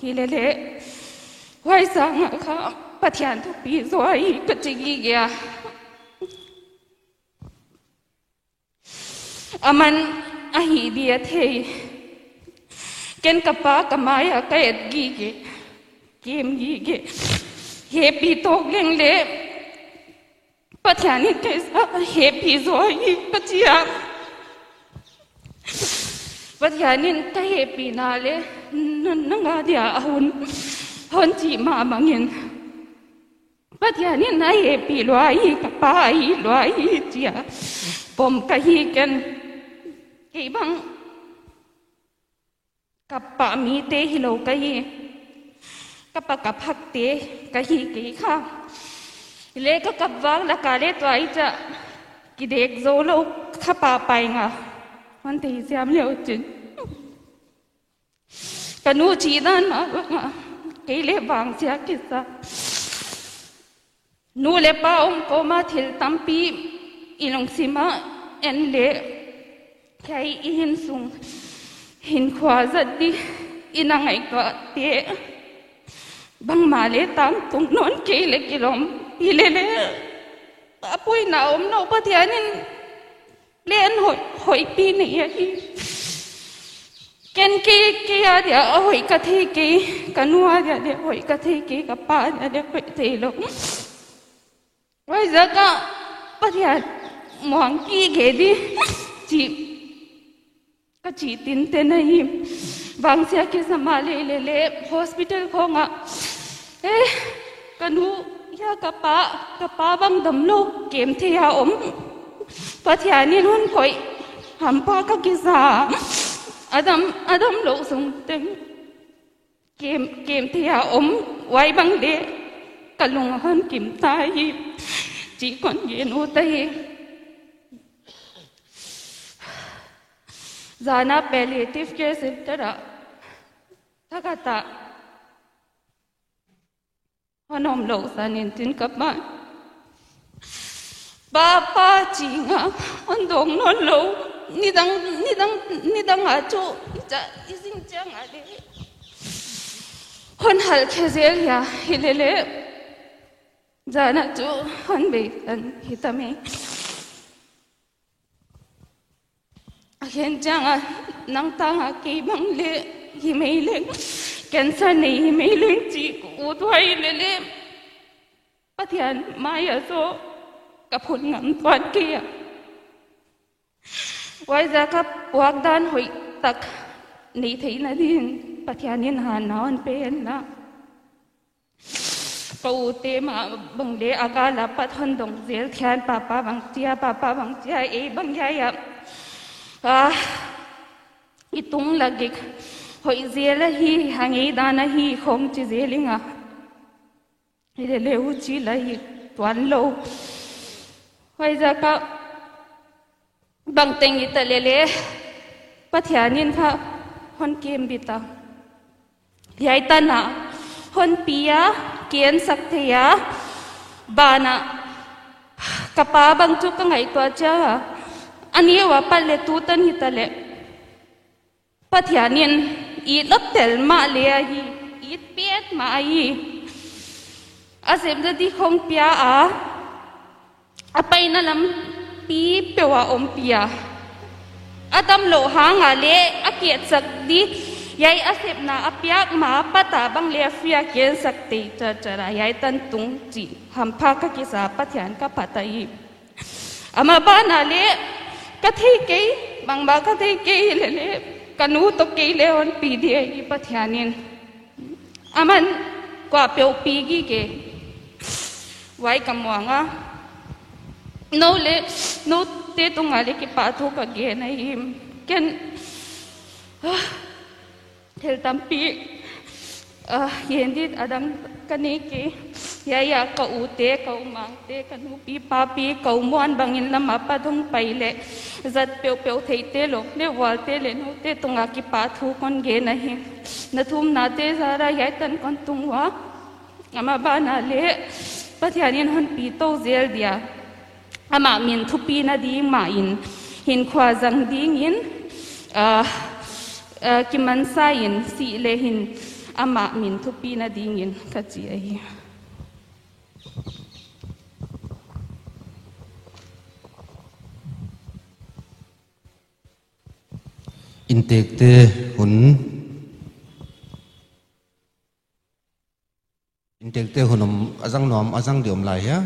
ฮิเลเล่ไว้สังค่ะปฏิญาณทุกปีสวยก็จริงอีกอ่ะมันฮีเดียเทเกณฑ์กับป้ากับมายก็เอ็ดกีเกมกีเฮปีโตกเล่งเล่ปฏิญาณนี่แค่เฮปีสวยปฏิญาณปฏิญาณนี่ก็เฮปีนาเล่นั่งอาเดียหุ่นจีมาบางเงินปฏิญาณนี่นายเฮปีลอยกับป้าลอยจียผมก็ฮีกันเฮบังกับป้ามีเตฮิโลก็ฮีกับป้ากับพักเตก็ฮีกี่ค่ะเล็กก็กับวังละกาเล็ตัวไอจะกิเด็กโซโลข้าป่าไปไงมันตีเสียมเลี้ยวจินกันนูจีด้านมาเกลี่ยบางเสียกิษะนูเล็บป้าองค์ก็มาทิลตัมปีอิลงซิมาเอ็นเล่ใครอินซุงหินขวาจัดดีอินังไอก็เตะบังมาเลตามตุงนนเกลี่ยกิลมฮิเลเล่ปุ้ยหนาวหนาวปะเทียนินเลี้ยนหอยปีนี่ยี่เกณฑ์กี่เดี๋ยวหอยกะทิกี่กันนัวเดี๋ยวหอยกะทิกี่กับป้าเดี๋ยวหอยเทลงไว้จะก็ปะเทียมองกี่เกดีจีก็จีตินเตนยิมบางเสียกิสมาเล่hospital ของกันนูยากระป๋าบังดำลูกเกมที่ยาปะเทียนี่นุ่นคอยหำป้าก็กิสาอดัมลูกส่งเต็มเกมที่ยาไว้บังเดกะลงหันกิมตายจีก่อนเย็นอุตัยจานาเปลีทิฟเคสิบตระทักตา hon om lo sanin tin kapan Papa chinga ondong non lo nidang acho ja ising chang ale hon hal khezel ya hilele jana chu hon be tan hitame ahen changa nang tanga ke bang le himeleng cancer nei himeleng chi u thoi lele pathian maya so kapun ngam tuan kia wai za kap wakdan hoi tak ni thei na din pathianin han naon pen na pau te ma bang de akala pat hon dong zel thian papa bang chia e bang ya ya itung lagik hoi zel hi hangi dana hi khom chi zelinga ile leu chi la hi tuan lo Bây giờ các bằng tình ý ta lệ pathianin kha hon kem bita yai tana hon pia kian sakthya bana kapa bang chu ka ngai to cha ani wa palle tu tan hi tale pathianin I lop tel ma le hi I pet ma hi asem da di khong pia a apay na lam pi pewa ompia atam lo hanga le akiat sak di yai asep na apyak ma pata bang le fia ken sakti chara yai tan tung chi hampha ka kisa pathian ka patai ama bana le ka thei ke bang ba ka thei ke le kanu to ke le on pi di ai pathianin aman kwa peu pi gi ke wai kamwanga no te tung ale ki pathu ka ge na him ken thel tampi yendit adang kani ki ya ka ute ka umang te kanu pi pa pi ka umwan bangin lama pa dung paile zat peu thei te lo le wal te le no te tunga ki pathu kon ge na him na thum na te zara yai tan kon tungwa ama ba na le pathianin hon pi to zel dia ama min thupi na ding ma in hin khwa jang ding in kiman sa in si le hin ama min thupi na ding in ka chi ai intek te hun azang nom azang diom lai ya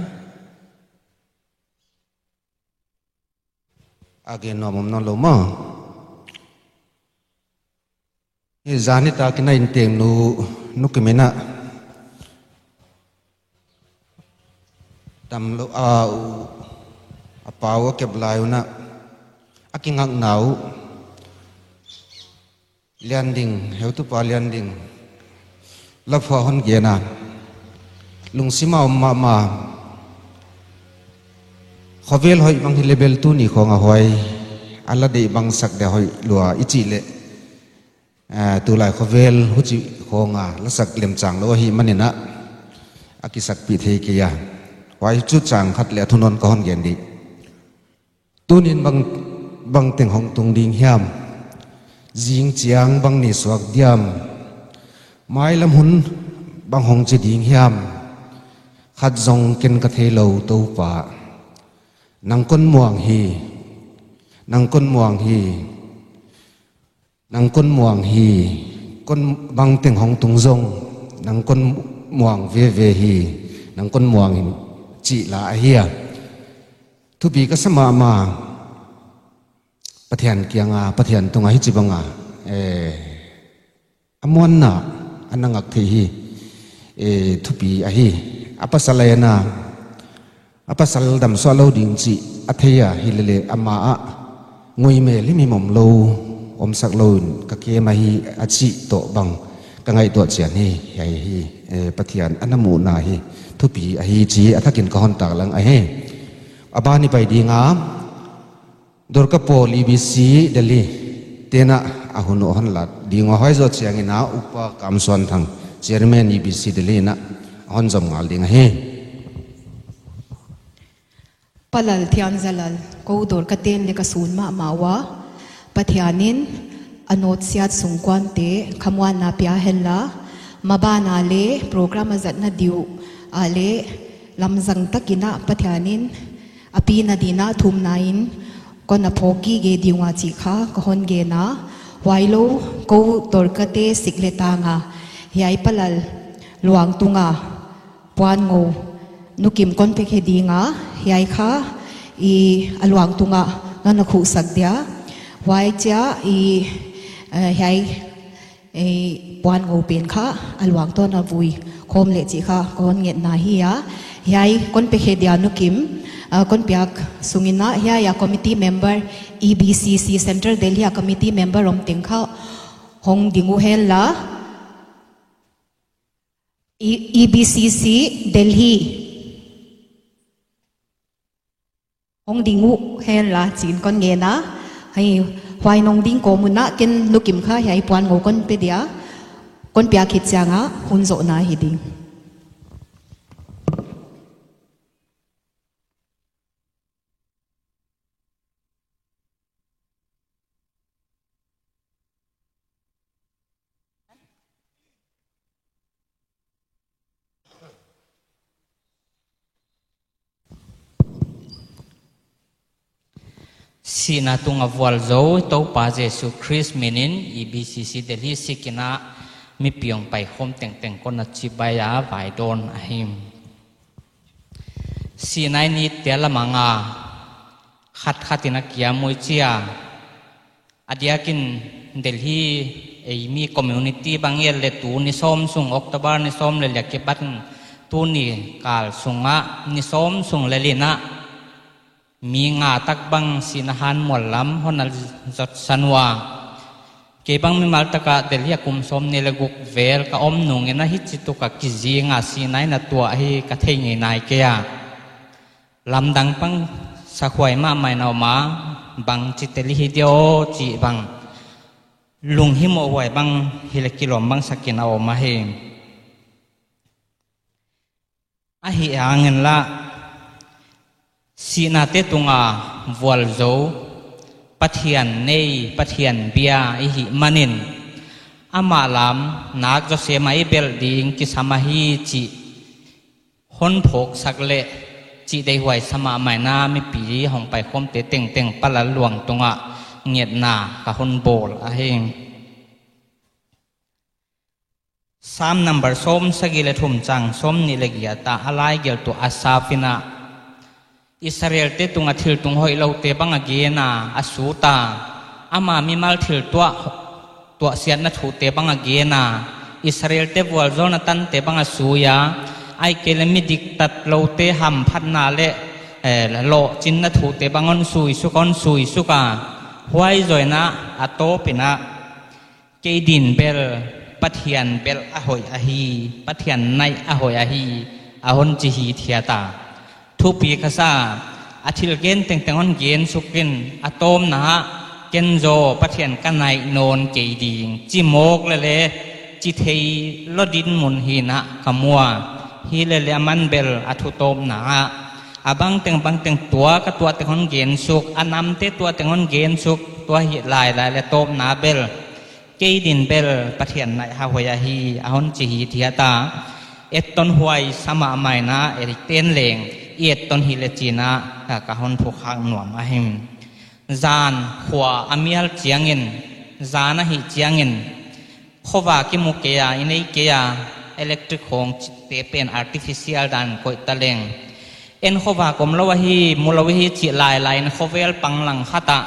again nom non lo ma e zani ta kina inteng nu kimena tam lo a pawa ke blai una akingak nau landing heu tu pa landing la pha hon ge na lung sima ma khovel hoi bang level tu ni khonga hoi ala de bang sak de hoi lua ichi le tu lai khovel huchi khonga la sak lem chang lo hi manina akisak pi the ke ya wai chu chang khat le thunon ko hon gen di tunin bang teng hong tung ding hiam jing chiang bang ni suak diam mai lam hun bang hong chi ding hiam khat zong ken ka the lo to pa nang kon muang hi kon bang teng hong tung zong nang kon muang ve hi nang kon muang hi chi la hiya thu bi ka sama ma pathian kianga pathian tunga hi chibanga amon na anangak the hi thu bi a hi apasalayana apasal dam so lo ding chi atheya hilele ama a ngoi me limi mom lo om sak lo ka ke ma hi achi to bang ka ngai to chian hi hai hi pathian anamu na hi thupi a hi chi athakin ka hon tak lang a he abani pai dinga dorka poli bc dali tena ahunu hon lat dinga hoi zo chiang ina upa kamson thang chairman ibc dali na ฮอนจำงาลิงเฮpalal thian zalal ko dor ka ten le ka sun ma mawa pathianin anot siat sungkwan te khamwa na pya hella mabana le program azat na diu ale lamzang takina pathianin api na dina thum nain ko na phoki ge diwa chi kha ko hon ge na wailo ko dor ka te sikleta nga yai palal luang tunga puan ngo nukim kon pe khe dinga yai kha i alwang tunga na khu sak dia wai cha i yai puan ngo pen kha alwang to na vui khom le chi kha kon nget na hi ya yai kon pe khe dia nukim kon piak sungina ya committee member EBCC Central Delhi committee member om teng kha hong dingu hel la EBCC Delhi hong dingu hen la chin kon nge na hay hoai nong ding ko mun na ken lukim kha hai puan ngo kon pe dia kon pya khit changa hun zo na hi ding si na tunga vual zo to pa Jesu Christ minin EBCC Delhi sikina mi piong pai khom teng teng kon na chi baya vai don ahim si nai ni tela manga khat khatina kia moi chia adiakin Delhi ei mi community bangel le tu ni som sung October ni som le ke bat tu ni kal sunga ni som sung le linaมีงาตักบังสินหานหมดล้ำฮอนัลจดสันวาเก็บังมีมาตะกะเดลียกุมสมเนลกุกเวลกะอมนุงเงนะฮิจิตุกะกิจีงาสีนายนะตัวให้กะเทงนายเกียลำดังปังสักหวยมาไม่นาวมาบังจิตเตลิฮิเดียวจีบังลุงหิมเอาไว้บังฮิเลกิลอมบังสักกินเอามาเฮงอะฮิอังเงินละสีนาเตตุงาวอลโซปัทยันเนยปัทยันเบียอิหิมันินอามาลามนักจะเสมาอิเบลดิงกิสามาฮีจิฮอนพกสักเละจิได้หวยสมาไม่นาไม่ปีห้องไปคมเตเต็งเต็งปลาหลวงตุงะเงียดนากะฮอนโบลอะเฮง3 number ส้มสกิเลทุมจังส้มนิเลกียตาอะไรเกี่ยวตัวอาซาฟินาอิสราเอลเตตุงทิลตุงหอยเราเตบังอเกนาอสูตาอามามีมัลทิลตัวเสียนนัทูเตบังอเกนาอิสราเอลเตวัลโซนตันเตบังอสูยาไอเกลมิดิกตัดเราเตหัมพันนาเลโลจินนัทูเตบังอนสุยสุกอนสุยสุกาหวยจอยนะอัตโตปินะเกดินเบลปัทยันเบลอหอยอหีปัทยันในอหอยอหีอหอนจิฮีเทียตาทุปีกษาอาทิลเกนเต็งเต็งฮอนเกนสุกินอะโตมนะเกนโจปัทยันกันในโนนเกดีงจิโมกเลจิเทยลดินมุนหีนะขมัวฮีเลมันเบลอะทุโตมนะอาบังเต็งตัวก็ตัวเต็งฮอนเกนสุกอันนำเตตัวเต็งฮอนเกนสุกตัวหิลายและโตมนะเบลเกดินเบลปัทยันในฮาวายาฮีอะฮอนจิฮีเทียตาเอตตนหวยสมาไมนะเอริเตนเลงเอียดตนฮิเลจีนะกะฮอนผู้ข้างหน่วมอาหิมจานขัวอามีฮัลเจียงเงินจานะฮิเจียงเงินขว่ากิมุเกียอินเอเกียอิเล็กทริกของเตเป็นอาร์ติฟิเชียลดันกอยตะเลงเอ็นขว่ากมลวะฮีมุลวะฮีจิลายนขวเวลปังหลังขตะ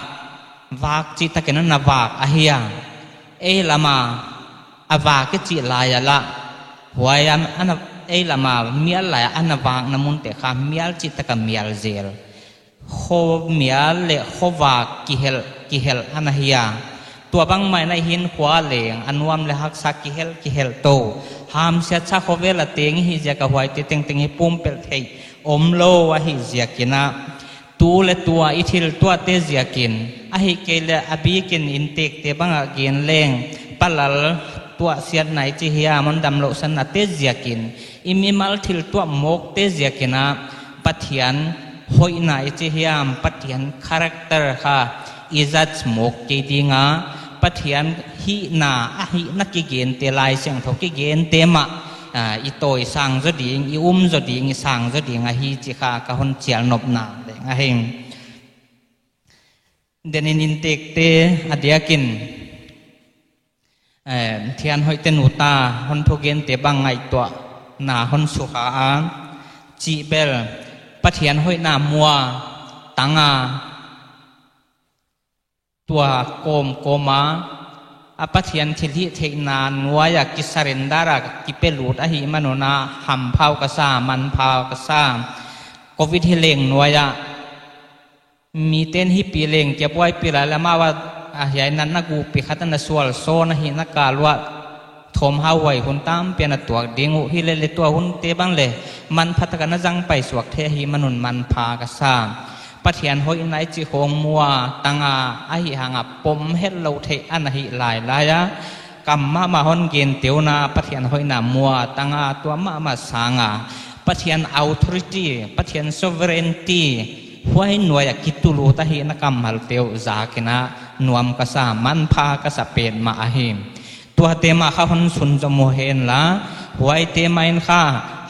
วากจิตะเกนันนวากอาเฮียเอลามาอาวากจิลายละหวยอันเอลามาเมียลายอันวางน้ำมุนเตะขาเมียลจิตตะกับเมียลเซลโคเมียลเลโควากิเฮลอันเฮียตัวบางไม่ในหินขวาเหลงอันวามเลหักสักกิเฮลโตหามเสียชาโคเวลเตียงฮิเจกะหวยติเต็งฮิปุ่มเปลเทยอมโลวะฮิเจกินะตูเลตัวอิทิลตัวเตเจียกินอหิเกลอบีกินอินเตกเตบังกินเลงปลาล ตัวเสียนไหนจีเฮียมันดำโลสันนาเตเจียกินอิมิมัลทิลตัวมกเตเจียกินะปัทยันหอยไหนจีเฮียมปัทยันคาแรคเตอร์ค่ะอิจัดมกกีดิงาปัทยันฮีนาฮีนักกิเกนเตลายเสียงทกิเกนเตมะอีโตยสังจดิงอีจดิงอีสังจดิงฮีจิค่ะกะฮอนเจียลนบนาเดงเฮงเดนินเตกเตอเดียกินเทียนหอยเตนูตาฮอนทุเกนเตบังไงตัวนาฮอนสุขาจีเบลปัทยันหอยนามัวตังาตัวโกมาอปัทยันทิลิเทนานวายกิสเรนดาระกิเปลูดอหิมโนนาหัมพาวกษามันพาวกษาโควิดฮิเลงนวายมีเต้นฮิปีเลงเก็บไว้ปีละละมาว่าใหญ่นั้นนักกูปีขัดนัสวลโซนหินักกาลวะทมหาไว้หุ่นตามเปียนตัวเดียงฮิเลตัวหุ่นเตบังเลยมันพัฒกันจังไปสวกเทหิมนุนมันพากษาปัทยันหอยไหนจีโฮงมัวตังอาหิหางปมเฮลโลเทอันหิลายลายะกัมมาฮอนเกนเตียวนาปัทยันหอยนามัวตังอาตัวมาสางาปัทยันอัลทริตี้ปัทยันโซเวเรนตี้หวยหน่วยกิตุลูตะหินักกัมฮัลเตียวจากินะนวมกษามันพากษาเป็นมาอหิมตัวเตมาข้าฮอนสุนจมูเห็นละหวยเตมาอินข้า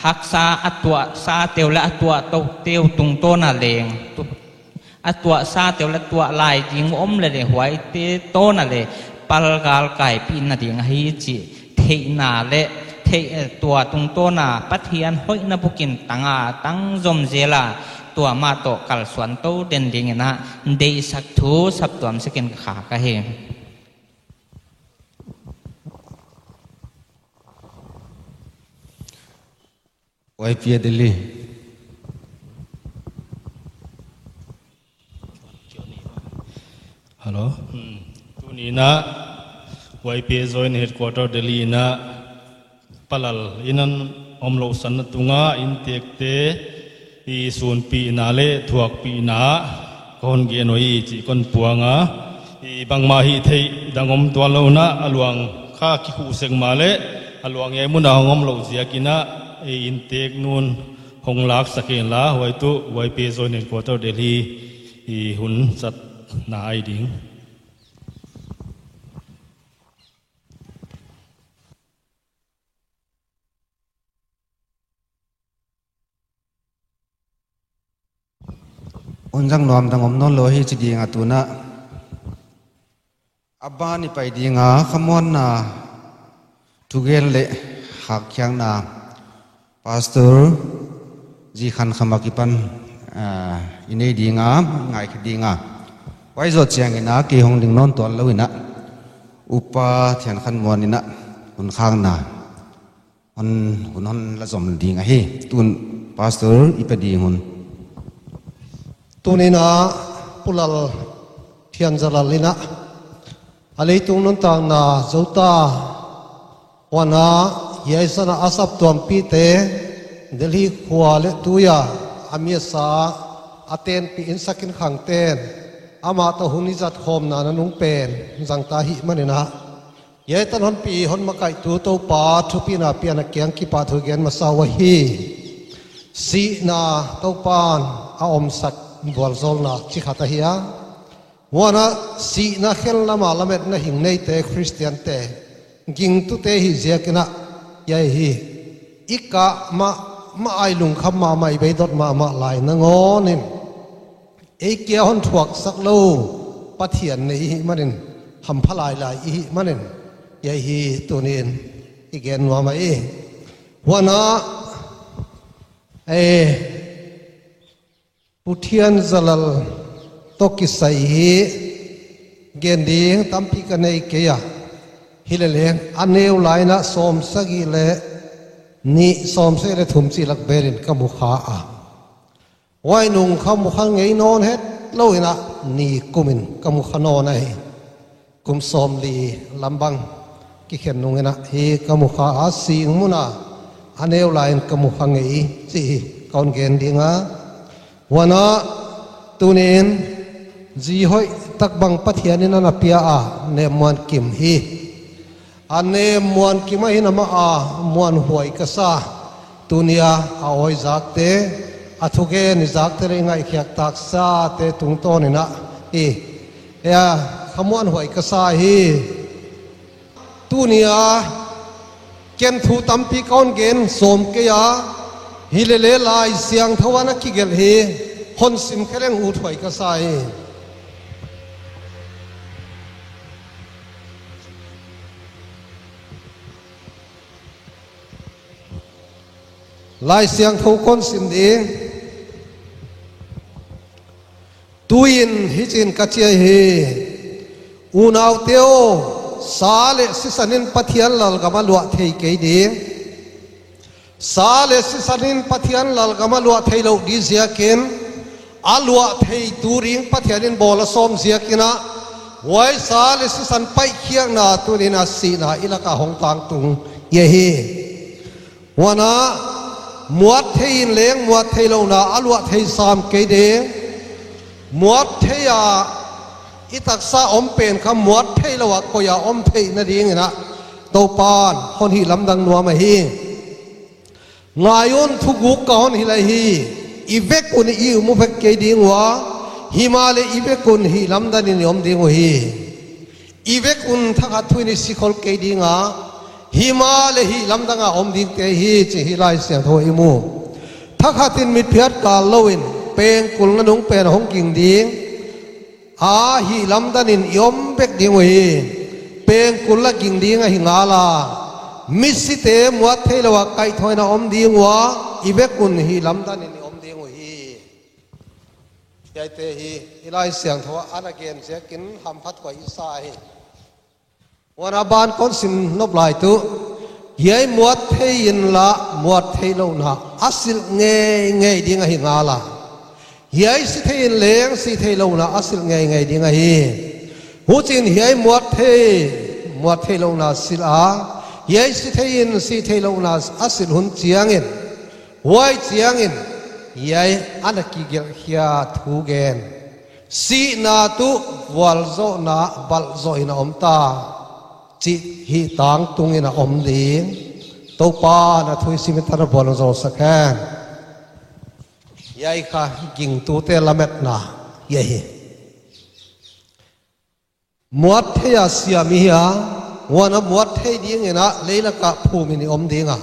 ฮักษาอัตัวซาเตียวและอัตัวโตเตียวตุงโตนาเลงอัตัวซาเตียวและตัวลายจิงอมเลยหวยเตโตนาเลปัลกาลไก่ปีนาดิงฮิจิเทนาเลเทตัวตุงโตนาปัทยันหอยนาบุกินตังอาตังจมเจลาตัวมาโตกัลสวนโตเด่นดิงนะเดสักทูสับตัวมสกินขากะเฮไว้เพียดิลีฮัลโหลตัวนี้นะไว้เพียจอยน์เฮดควอเตอร์เดลีนะปลัลอินันอมโลสันตุงาอินเตกเตอีส่วนปีนาเลถวกปีนาคนเกียนวยจีคนปัวงาอีบางมาฮิเทดังอมตัวเรานะอลวงข้าคิคูเซงมาเลอลวงเอมุนาอมโลเสียกินะอินเตกนูนหงลักสเกนลาไว้ตุไว้เปโซนเนควอเตอร์เดลีอีหุ่นสัตนาไอดิงอุนจังนอมดังอมนนโลหิจิดีงาตุนะอับบานิไปดีงาขมอนนาทุเกลเลหักยังนาพาสเตอร์จีขันขมักิปันอินเดียงาไงคดีงาไว้จดเชียงอินะกีหงดิงนอนตัวเลวินะอุปาเทียนขันมวนินะหุนข้างนาหุนละสมดีงาเฮตุนพาสเตอร์อิปดีหุนตุนินะปุลลเทียนจลลินะอะไรตุงนันต่างนาจุตาวันนาเยสนาอาศับตัวปีเตเดลีขวาเลตุยาอามีสาอาเตนปีอินสักินขังเตนอามาตหุนิจัดโคมนานุงเป็นจังตาหิมันนะเยตันหนปีหนมาไก่ตัวโตปาทุปีนาเปียนเกียงกิปาทุเกนมาสาวฮีสีนาโตปานอาอมสักบัวโซลนาชิขัตเฮียวันน่ะสีน่ะเขลนามาละเม็ดน่ะหิงในเตคริสเตียนเตกิงตุเตหิเจกินะยัยฮีอีกะมาไอลุงคำมาไม่ไปดดมาลายนงอนิมเอเกียหันถวกสักโลปะเทียนในอีมันนทำพลายลายอีมันนยัยฮีตัวนี้อีกแกนว่ามาวันน่ะพุทธิยนจลลตกิสัยฮีเกณฑ์ดีตั้มพิกันในเกียฮิเลเลงอันเนวไลนะสมสกิเลนี่สมเสเลทุมสิลักเบรินกมุขาไว้นุ่งขมุขังไงนอนเฮ็ดโลยนะนี่กุมินกมุขนอนไอกุมสมลีลำบังกิเข็นนุ่งนะฮีกมุขาสีมุนะอันเนวไลน์กมุขังไงสิก่อนเกณฑ์ดีงะวันน่ะตุนินจีหอยตักบังปัทยานินันเปียอาเนมวันกิมฮี อันเนมวนกิไม่นมามวนหวยกษาตุนียเอาไว้จักเตอทุเกนิจักเตเรงไงเขียกตักษาเตตุงโตนี่นะขมวนหวยกษาฮีตุนียเกณฑ์ทูตัมปีก้อนเกณฑ์สมเกียฮิเลเลลายเสียงทวานักกิเกลฮีคนสิมเคร่งอุถวยกษาฮีลายเสียงทุกคนสิมดีตุยินฮิจินกัจเจฮีอุณาวเตียวสาเลสิสันินปัทยันลลกมาลวะเทยเกดีสาเลสิสันินปัทยันลลกมาลวะเทยโลดีเสียกินอาลวะเทยตูริงปัทยันินบอลสอมเสียกินะไว้สาเลสิสันไปเคียงนาตุนินาสีนาอิลากาหงตางตุงเยฮีวานะมวดเทียนเลี้ยงมวดเทียนลงนาอลวะเทียสามเกดีมวดเทียอิตักษาอมเป็นคำมวดเทียลวะก็อย่าอมเทียนั่นเองนะโตปานคนที่ลำดังนัวมาฮีงายุนทุกุกก่อนฮิไลฮีอีเวกุนอีมุเวกเกดีงวะฮิมาเลอีเวกุนฮีลำดังนิยมดีงวฮีอีเวกุนทักทุนิสิขอลเกดีงาฮิมาเลฮีลำดังอมดิเตฮีจิฮิไลเสียงโทอิมูทักหัตินมิดเพียดกาลวินเป็นกุลนุงเป็นหงกิ่งดีฮีลำดังยมเบกดีงวีเป็นกุลกิ่งดีงหิงาลามิสิเตมวัดเทลวะไก่ถอยนาอมดีงวะอีเบกุนฮีลำดังอมดีงวีใจเตฮีฮิไลเสียงโทอันเกนเสียกินหำพัดกว่าอิสายวันอาบานคนสิมนบลายตุยัยมวดเทียนละมวดเทียนลนะอัศลเงยเงยดีงาหิงาละยัยสิเทียนเลี้ยงสิเทียนลนะอัศลเงยเงยดีงาหิหูจินยัยมวดเทียนลนะสิลายัยสิเทียนลนะอัศลหุนเจียงินไว้เจียงินยัยอันกิเกลเฮียทูเกนสีนาตุวัลโซนาบัลโซอินาอมตาจิฮิตังตุงินะอมดีโตปานะทุยสิมิตระบอลโซสแกนยายค่ะกิงตูเตละเม็ดนะเย่มวดเทียเสียมีฮะวันมวดเทียดิ้งนะเลยละกะภูมินิอมดีงะ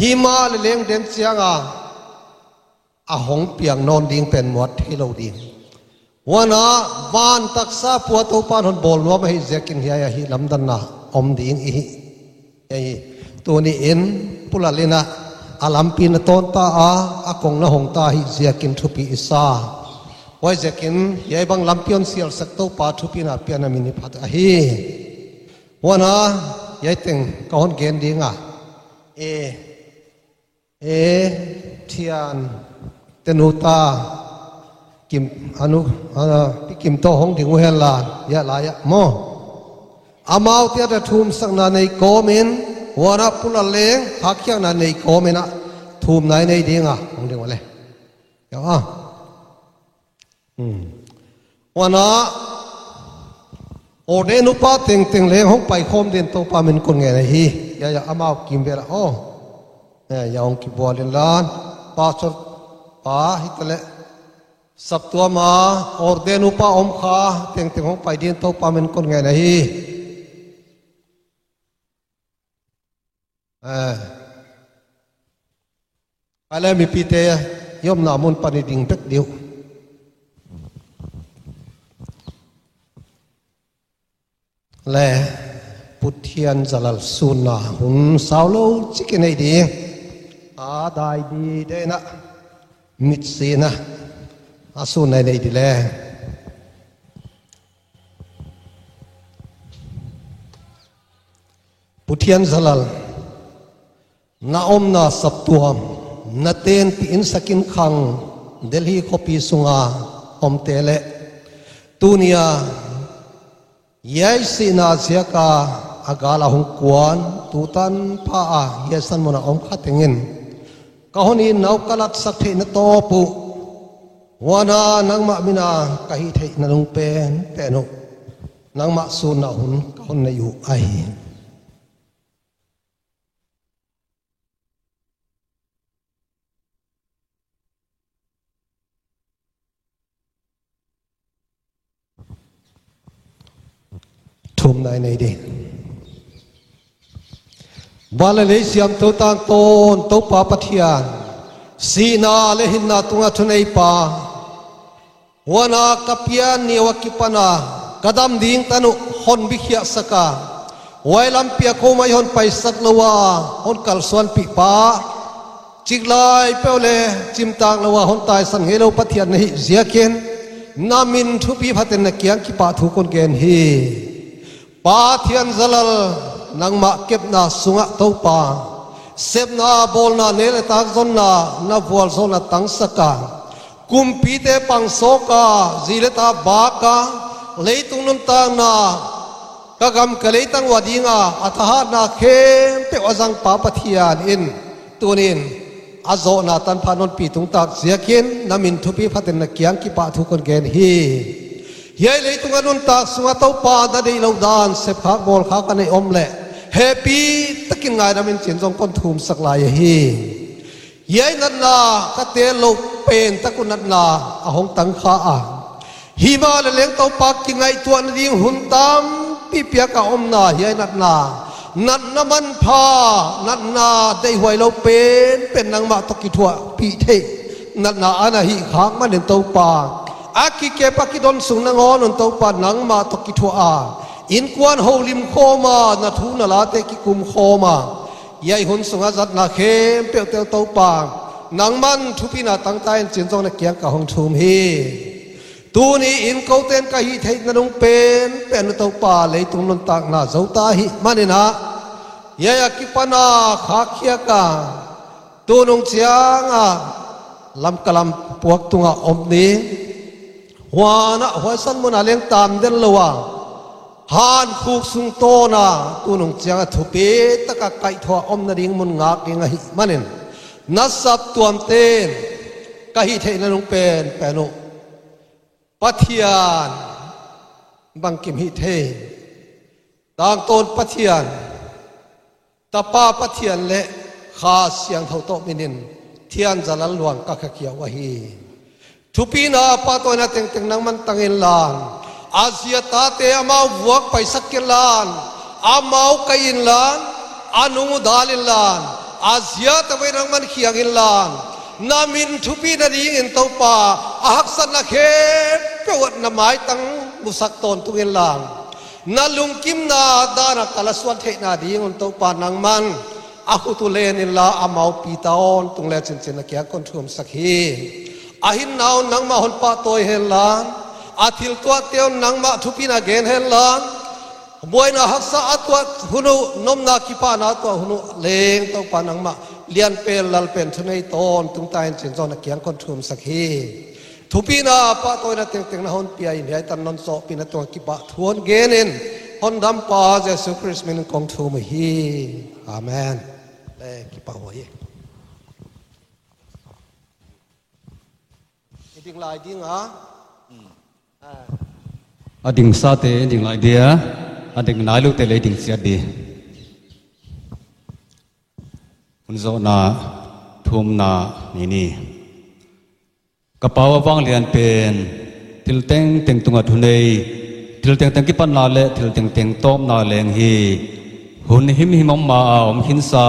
หิมาเลงเดนเสียงอาหงเปียงนอนดิ้งเป็นมวดเทียเราดิ้งวันบ้านตักษาปัวตัวปานหนบอลว่าไม่ให้เสียกินเฮียฮิลำดันนะอมดิ้งอีตัวนี้เอ็นปุลเลนะอาลัมปีนต้นตาอากงนะหงตาฮิเสียกินทุปีอิสาไว้เสียกินยัยบังลำเปียนเสียสักตัวปาทุปีนาเปียนามินิพัดฮีวันยัยตึงก้อนเกณฑ์ดิ้งเทียนเตนุตากิมอนุพิกิมโตหงถึงเวลายะลายะโมอามาวเตียดทุมสังนาในโกเมนวานาปุลเลงหักเขียงนาในโกเมนะทุมไหนในดีงะหงถึงวันเลยเดี๋ยววานาโอเดนุปาเต็งเลงหงไปคมเดินโตปาเป็นคนไงนะฮียาอามาวกิมเวลาเนี่ยยองกิบวลินลานปาชดปาฮิตเลสับตัวมาออเดนุปาอมขาเต็งหงไปเดินโตปาเป็นคนไงนะฮีอะไรมีปีเตยย่อมนามุนปนิดิ่งเป็ดเดียวและพุทเทียนจลลสุนนะหุ่นสาวโลจิกินให้ดีได้ดีได้นะมิดซีนะสุนในดีแลพุทเทียนจลลนาอมนาสับตัวนาเตนปีอินสกินขังเดลีคอปีสุงาอมเตเลตุนียยัยสินาเสียกาอากาลหงกวนตุตันพาเยสันมนาอมขัดเงินก็ฮนีนาวกลัดสักเทนโตปุวานานังมะมินากะฮิเทนลุงเป็นนุนังมะสุนหุนก็ฮนอยู่ไอ thum nai nei di bala le siam to tang ton to pa pathian sina le hinna tunga thunei pa wana kapian ni wakipana kadam ding tanu hon bikhia saka wailam pia ko mai hon pai sak lawa hon kal suan pi pa chiklai peole chimtang lawa hon tai san ngelo pathian nei ziaken namin thupi phaten na kyang ki pa thu kon gen hi pathian zalal nangma kepna sunga to pa sepna bolna nele tak zonna na wal zona tang saka kumpi te pang soka zileta baka leitung nun tang na kagam kaleitang wadinga ataha na khem pe wazang pa pathian in tunin azo na tan phanon pi tung tak ziakin namin thupi phaten na kyang ki pa thu kon gen hi yai leitung anun tak sunga to pa da dei lo dan sep kha bol kha ka nei omle happy takin ngai namin chin jong kon thum sak lai hi yai nan na ka te lo pen takunat na ahong tang kha a hi ma le leng to pa ki ngai tuan ding hun tam pi pia ka om na yai nat na man pha nat na dei hoi lo pen nang ma to ki thua pi the nat na ana hi khang ma nen to pa aki ke pa ki don sung na ngon on to pa nang ma to ki thua a in kwan ho lim khoma na thu na la te ki kum khoma yai hun sunga zat na khem pe tel to pa nang man thu pi na tang tai chin jong na kyang ka hong thum hi tu ni in ko ten ka hi thei na dong pen to pa le tung non tak na zo ta hi manina ya ki pana kha khia ka tu nong chiang a lam kalam puak tunga om ni wana hoi san mun a leng tam den lowa han khuk sung to na tu nong chiang a thu pe ta ka kai thwa om na ding mun nga ki nga hi manin na sap tuam ten ka hi thei na dong pen no pathian bang kim hi the tang ton pathian tapa pathian le kha siang thau to minin thian zalal luang ka kha kia wa hi thupina pa to na teng nang man tangin lan asia ta te amau buak pai sakil lan amau kain lan anung dalin lan asia ta we nang man khiangin lan namin thupi na ding in to pa ahak san na khe pewat na mai tang musak ton tungin lang na lungkim na dana kalaswan the na ding on to pa nang man aku tu len in la amau pi taon tung le chen chen na kya kon thum sakhi ahin naw nang ma hon pa toy hen lan athil to teo nang ma thupi na gen hen lan boina haksa atwa hunu nomna kipa na to hunu leng to pa nang ma lian pel lal pen thunei ton tung tain chen zon na kyang kon thum sakhi thupina pa toy na teng na hon pia in hai tan non so pina to kipa thuon genin hon dam pa jesu christ min kong thum hi amen le kipa ho hi ding lai ding a ading sa te ding lai dia ading nai lu te le ding sia di unzo na thum na ni kapawa wang lian pen til teng tunga thunei til teng ki pan na le til teng tom na leng hi hun him ma om hin sa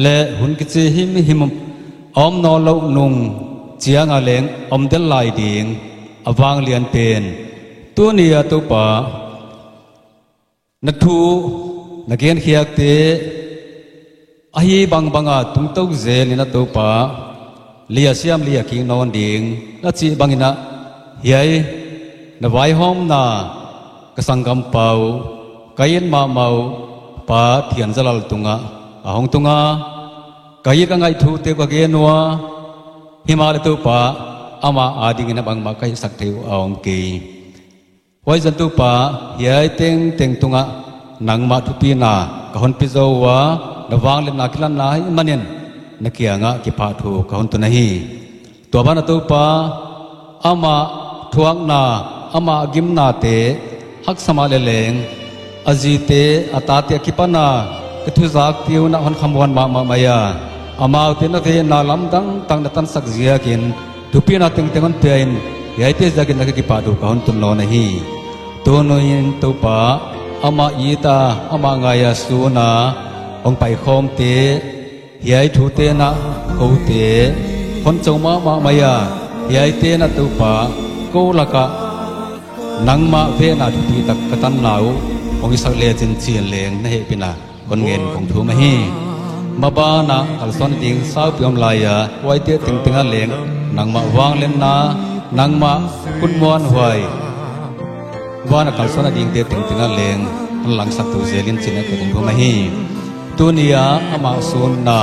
le hun ki chi him om no lo nung chiang a leng om del lai ding awang lian pen tu nia tu pa na thu na gen khiak te ahi banga tung tau zel ina to pa lia siam lia king non ding na chi bangina hiai na vai hom na kasangam pau kayen ma mau pa thian zalal tunga ahong tunga kai ka ngai thu te ka ge nuwa himal tu pa ama ading ina bang ma kai sak theu aom ki wai zan tu pa hiai teng tunga nang ma thu pi na ka hon pi zo wa na wang le na kilan lai manen na kia nga ki pha thu ka hon tu na hi to ba na tu pa ama thuang na ama gim na te hak sama le leng aji te ata te ki pa na ka thu zak tiu na hon khamwan ma ya ama te na te na lam dang tang na tan sak zia kin tu pi na teng on pen yai te zakin na ki pa thu ka hon tu no na hi to no yin tu pa ama ita ama ngaya suna ong pai khom te hiai thu te na ko te hon choma ma maya hiai te na tu pa ko laka nangma ve na thi tak katan lau ong isak le chin chin leng na he pina kon ngen kong thu ma hi maba na kalson ding sau piom laya wai te ting tinga leng nangma wang len na nangma kun mon huai wana kalson ding te ting tinga leng lang sak tu zelin chin ka kong thu ma hi tunia ama sun na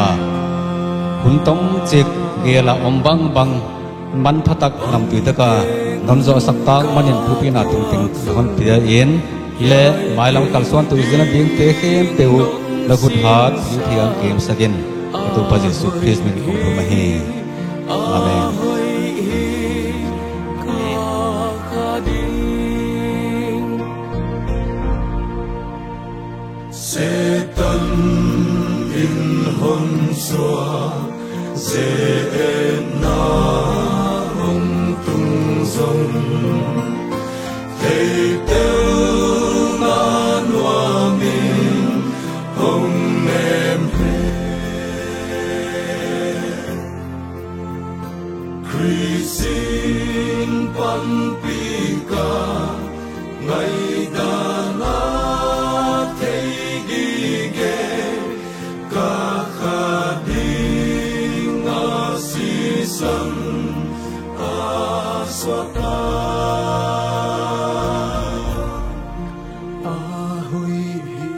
hun tom chik gela ombang bang man phatak nam tu taka namzo saktak manin thupi na ting ting hon pia in le mailam kalson tu zena ding te khem teu lagut hat yu thiang kem sakin tu pa jesu christ min kum ma hi amen Setan in hon soa na hong tung zong thầy teu na noa min hong nem he Chrisin pan pika ngai dana Swata ahoy hi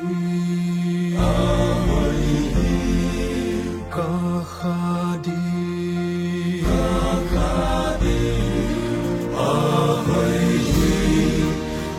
kahadi ahoy hi kahadi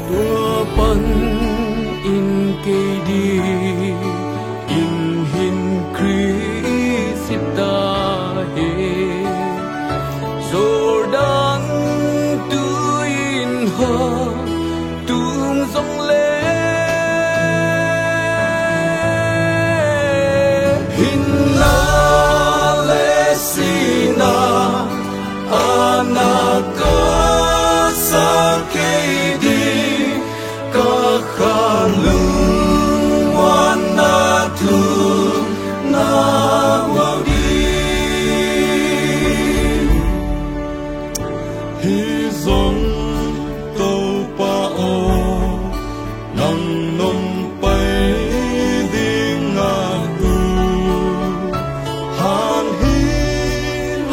tua pan in ke di in hin Christa he Jordan tu in ha tung sông lê hin na lê sina anaka sa ke di ka khalung wan na tu na wau di hi zong tau pa o nang nom pai ding a u han hi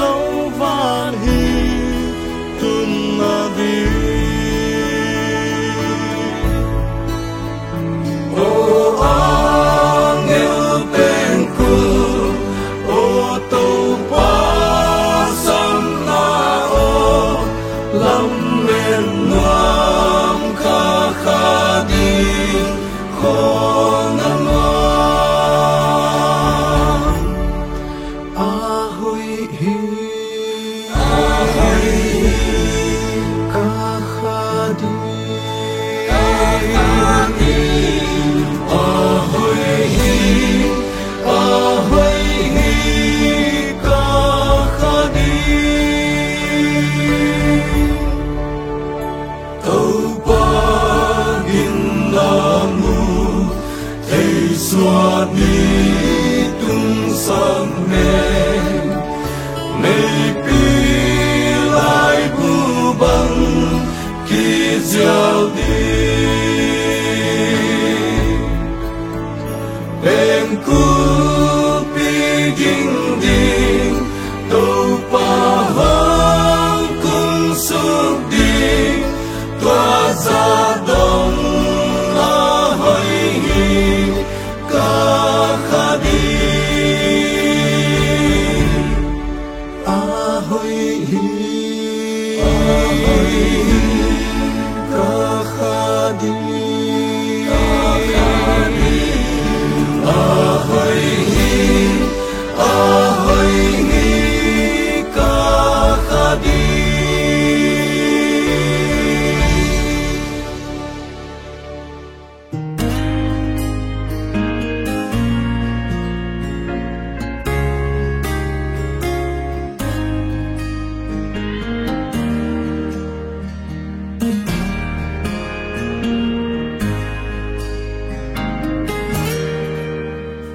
lâu van hi tum na di o angel pen ku o tau pa sam na o lam men nuam kha kha di khon nuam a hui hi ka kha di a hui hi ka kha di tau pa gin la mu thei xóa đi tung sang men mây pi lai bu băng ki giao đi bên cu pi ding ding tàu pa hang cung suk đi tỏa ra đông a hơi hi ka kha đi a hơi hi ka kha đi a hơi hi ka kha đi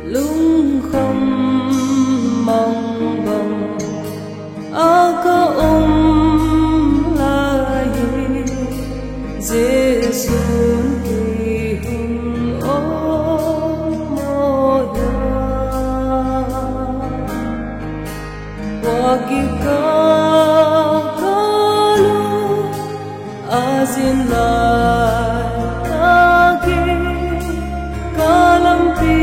lung không mong bằng aga lai Giêsu ki hum o moya wagi ka kalu azin lai age kalampi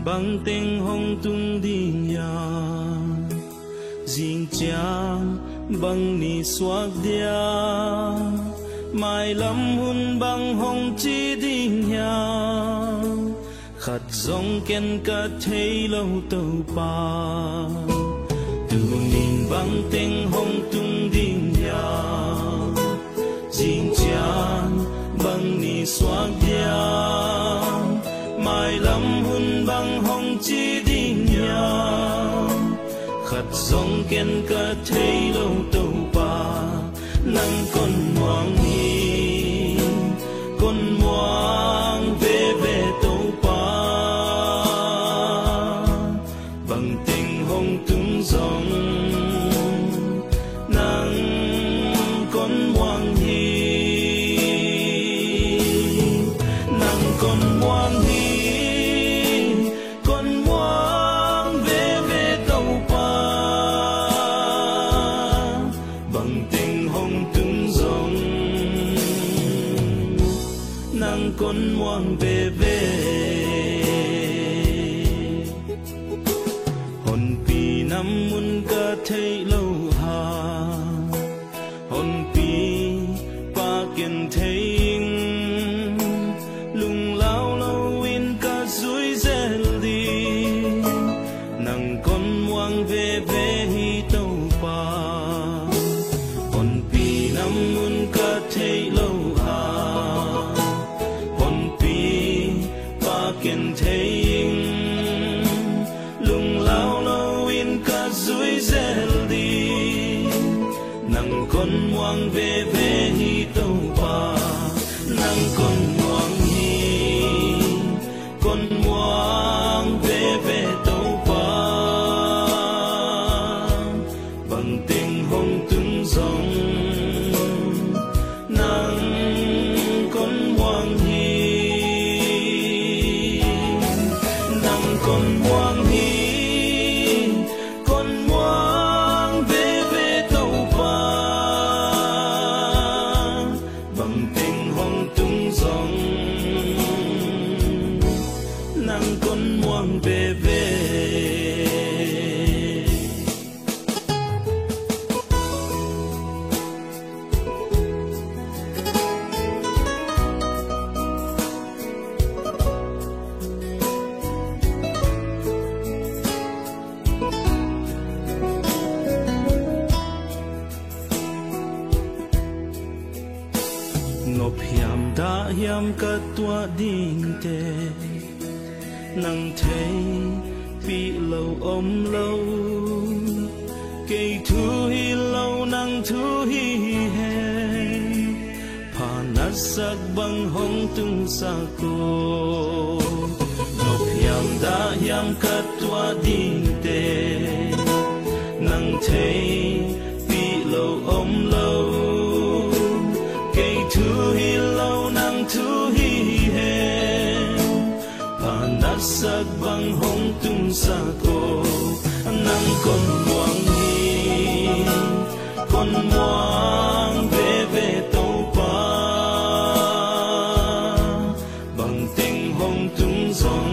băng tiếng hông tung đi nhà riêng cha băng ni xoát dia mai lắm hun băng hông chi đi nhà khát dòng ken cả thấy lâu tàu pa từ nhìn băng tiếng hông tung đi nhà riêng cha băng ni xoát dia mai lắm hun băng hông chi đi nhà khát dòng ken cả thấy lâu tàu pa nắng con ngoan hi con ngoan về về tàu pa bằng tình hông tung dòng nắng con ngoan hi nắng con ngoan hi con ngoan về về tàu pa bằng tình hông tung dòng nắng con ngoan về về hồn pi năm mun ca thấy lâu hà hồn pi pa kiên thấy lung lao lâu in ca suối rèn đi nắng con ngoan về về hi tàu pa hồn pi năm mun ca thấy lâu hà hồn pi pa kiên thấy lung lao lâu in ca suối rèn đi nắng con ngoan về về hi tàu pa nắng con ngoan hi con ngoan về về tàu pa bằng tình hông tung dòng nắng con ngoan hi nắng con ngoan hi con ngoan về về tàu pa bằng tình hông tung dòng nắng con ngoan về về ngọc hiam đã hiam cả tua đinh tê nắng thấy bị lâu ôm lâu cây thu hi lâu nắng thu hi hè panas sak bang hong tung sa ko ngọc hiam đã hiam cất tua đình tê nang thấy bị lâu ôm lâu cây thu hi lâu nang thu hi hen panat sắc băng hồng tung sa cô nang con muang hi con muang về về tàu pa bằng tình hồng tung giông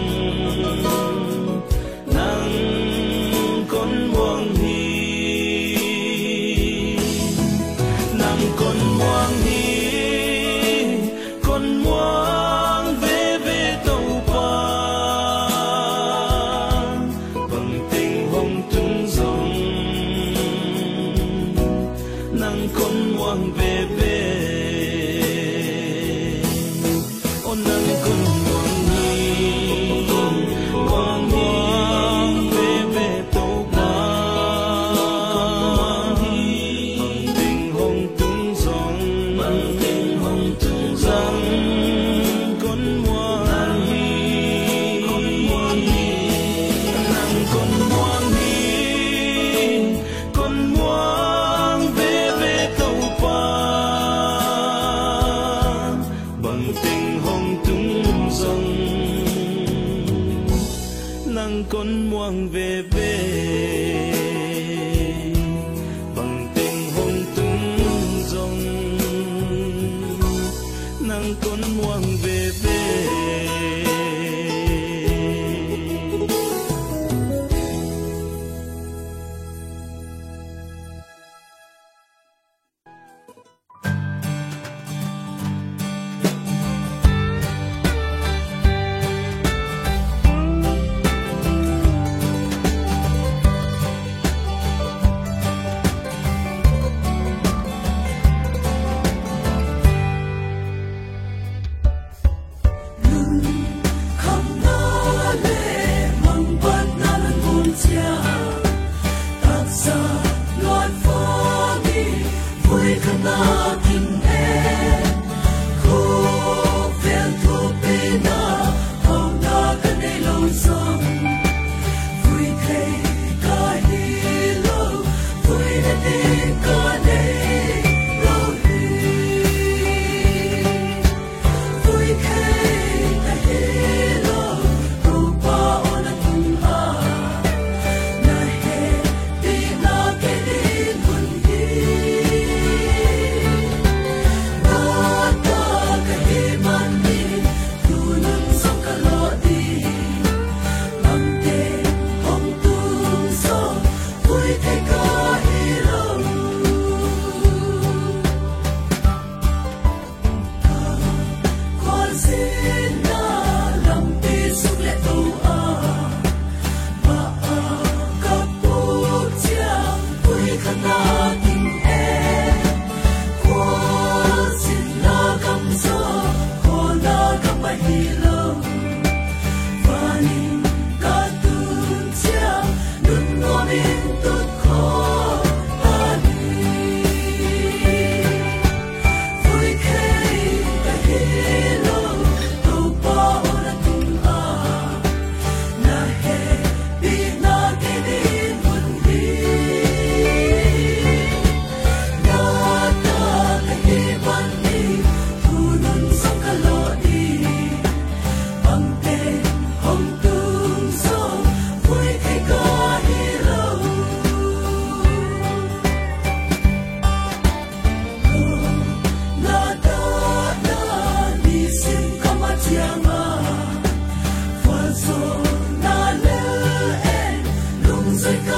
nang con muang hi nang con muang hi con muang về về tàu pa bằng tình hồng tung giông nang con muang về về ô nang con muang hi con muang về về tàu pa bằng tình hồng tung giông giang con muang hi nang con muang hi con muang về về tàu pa bằng tình hồng tung giông nang con muang về về bằng tình hồng tung giông nang con muang về về Music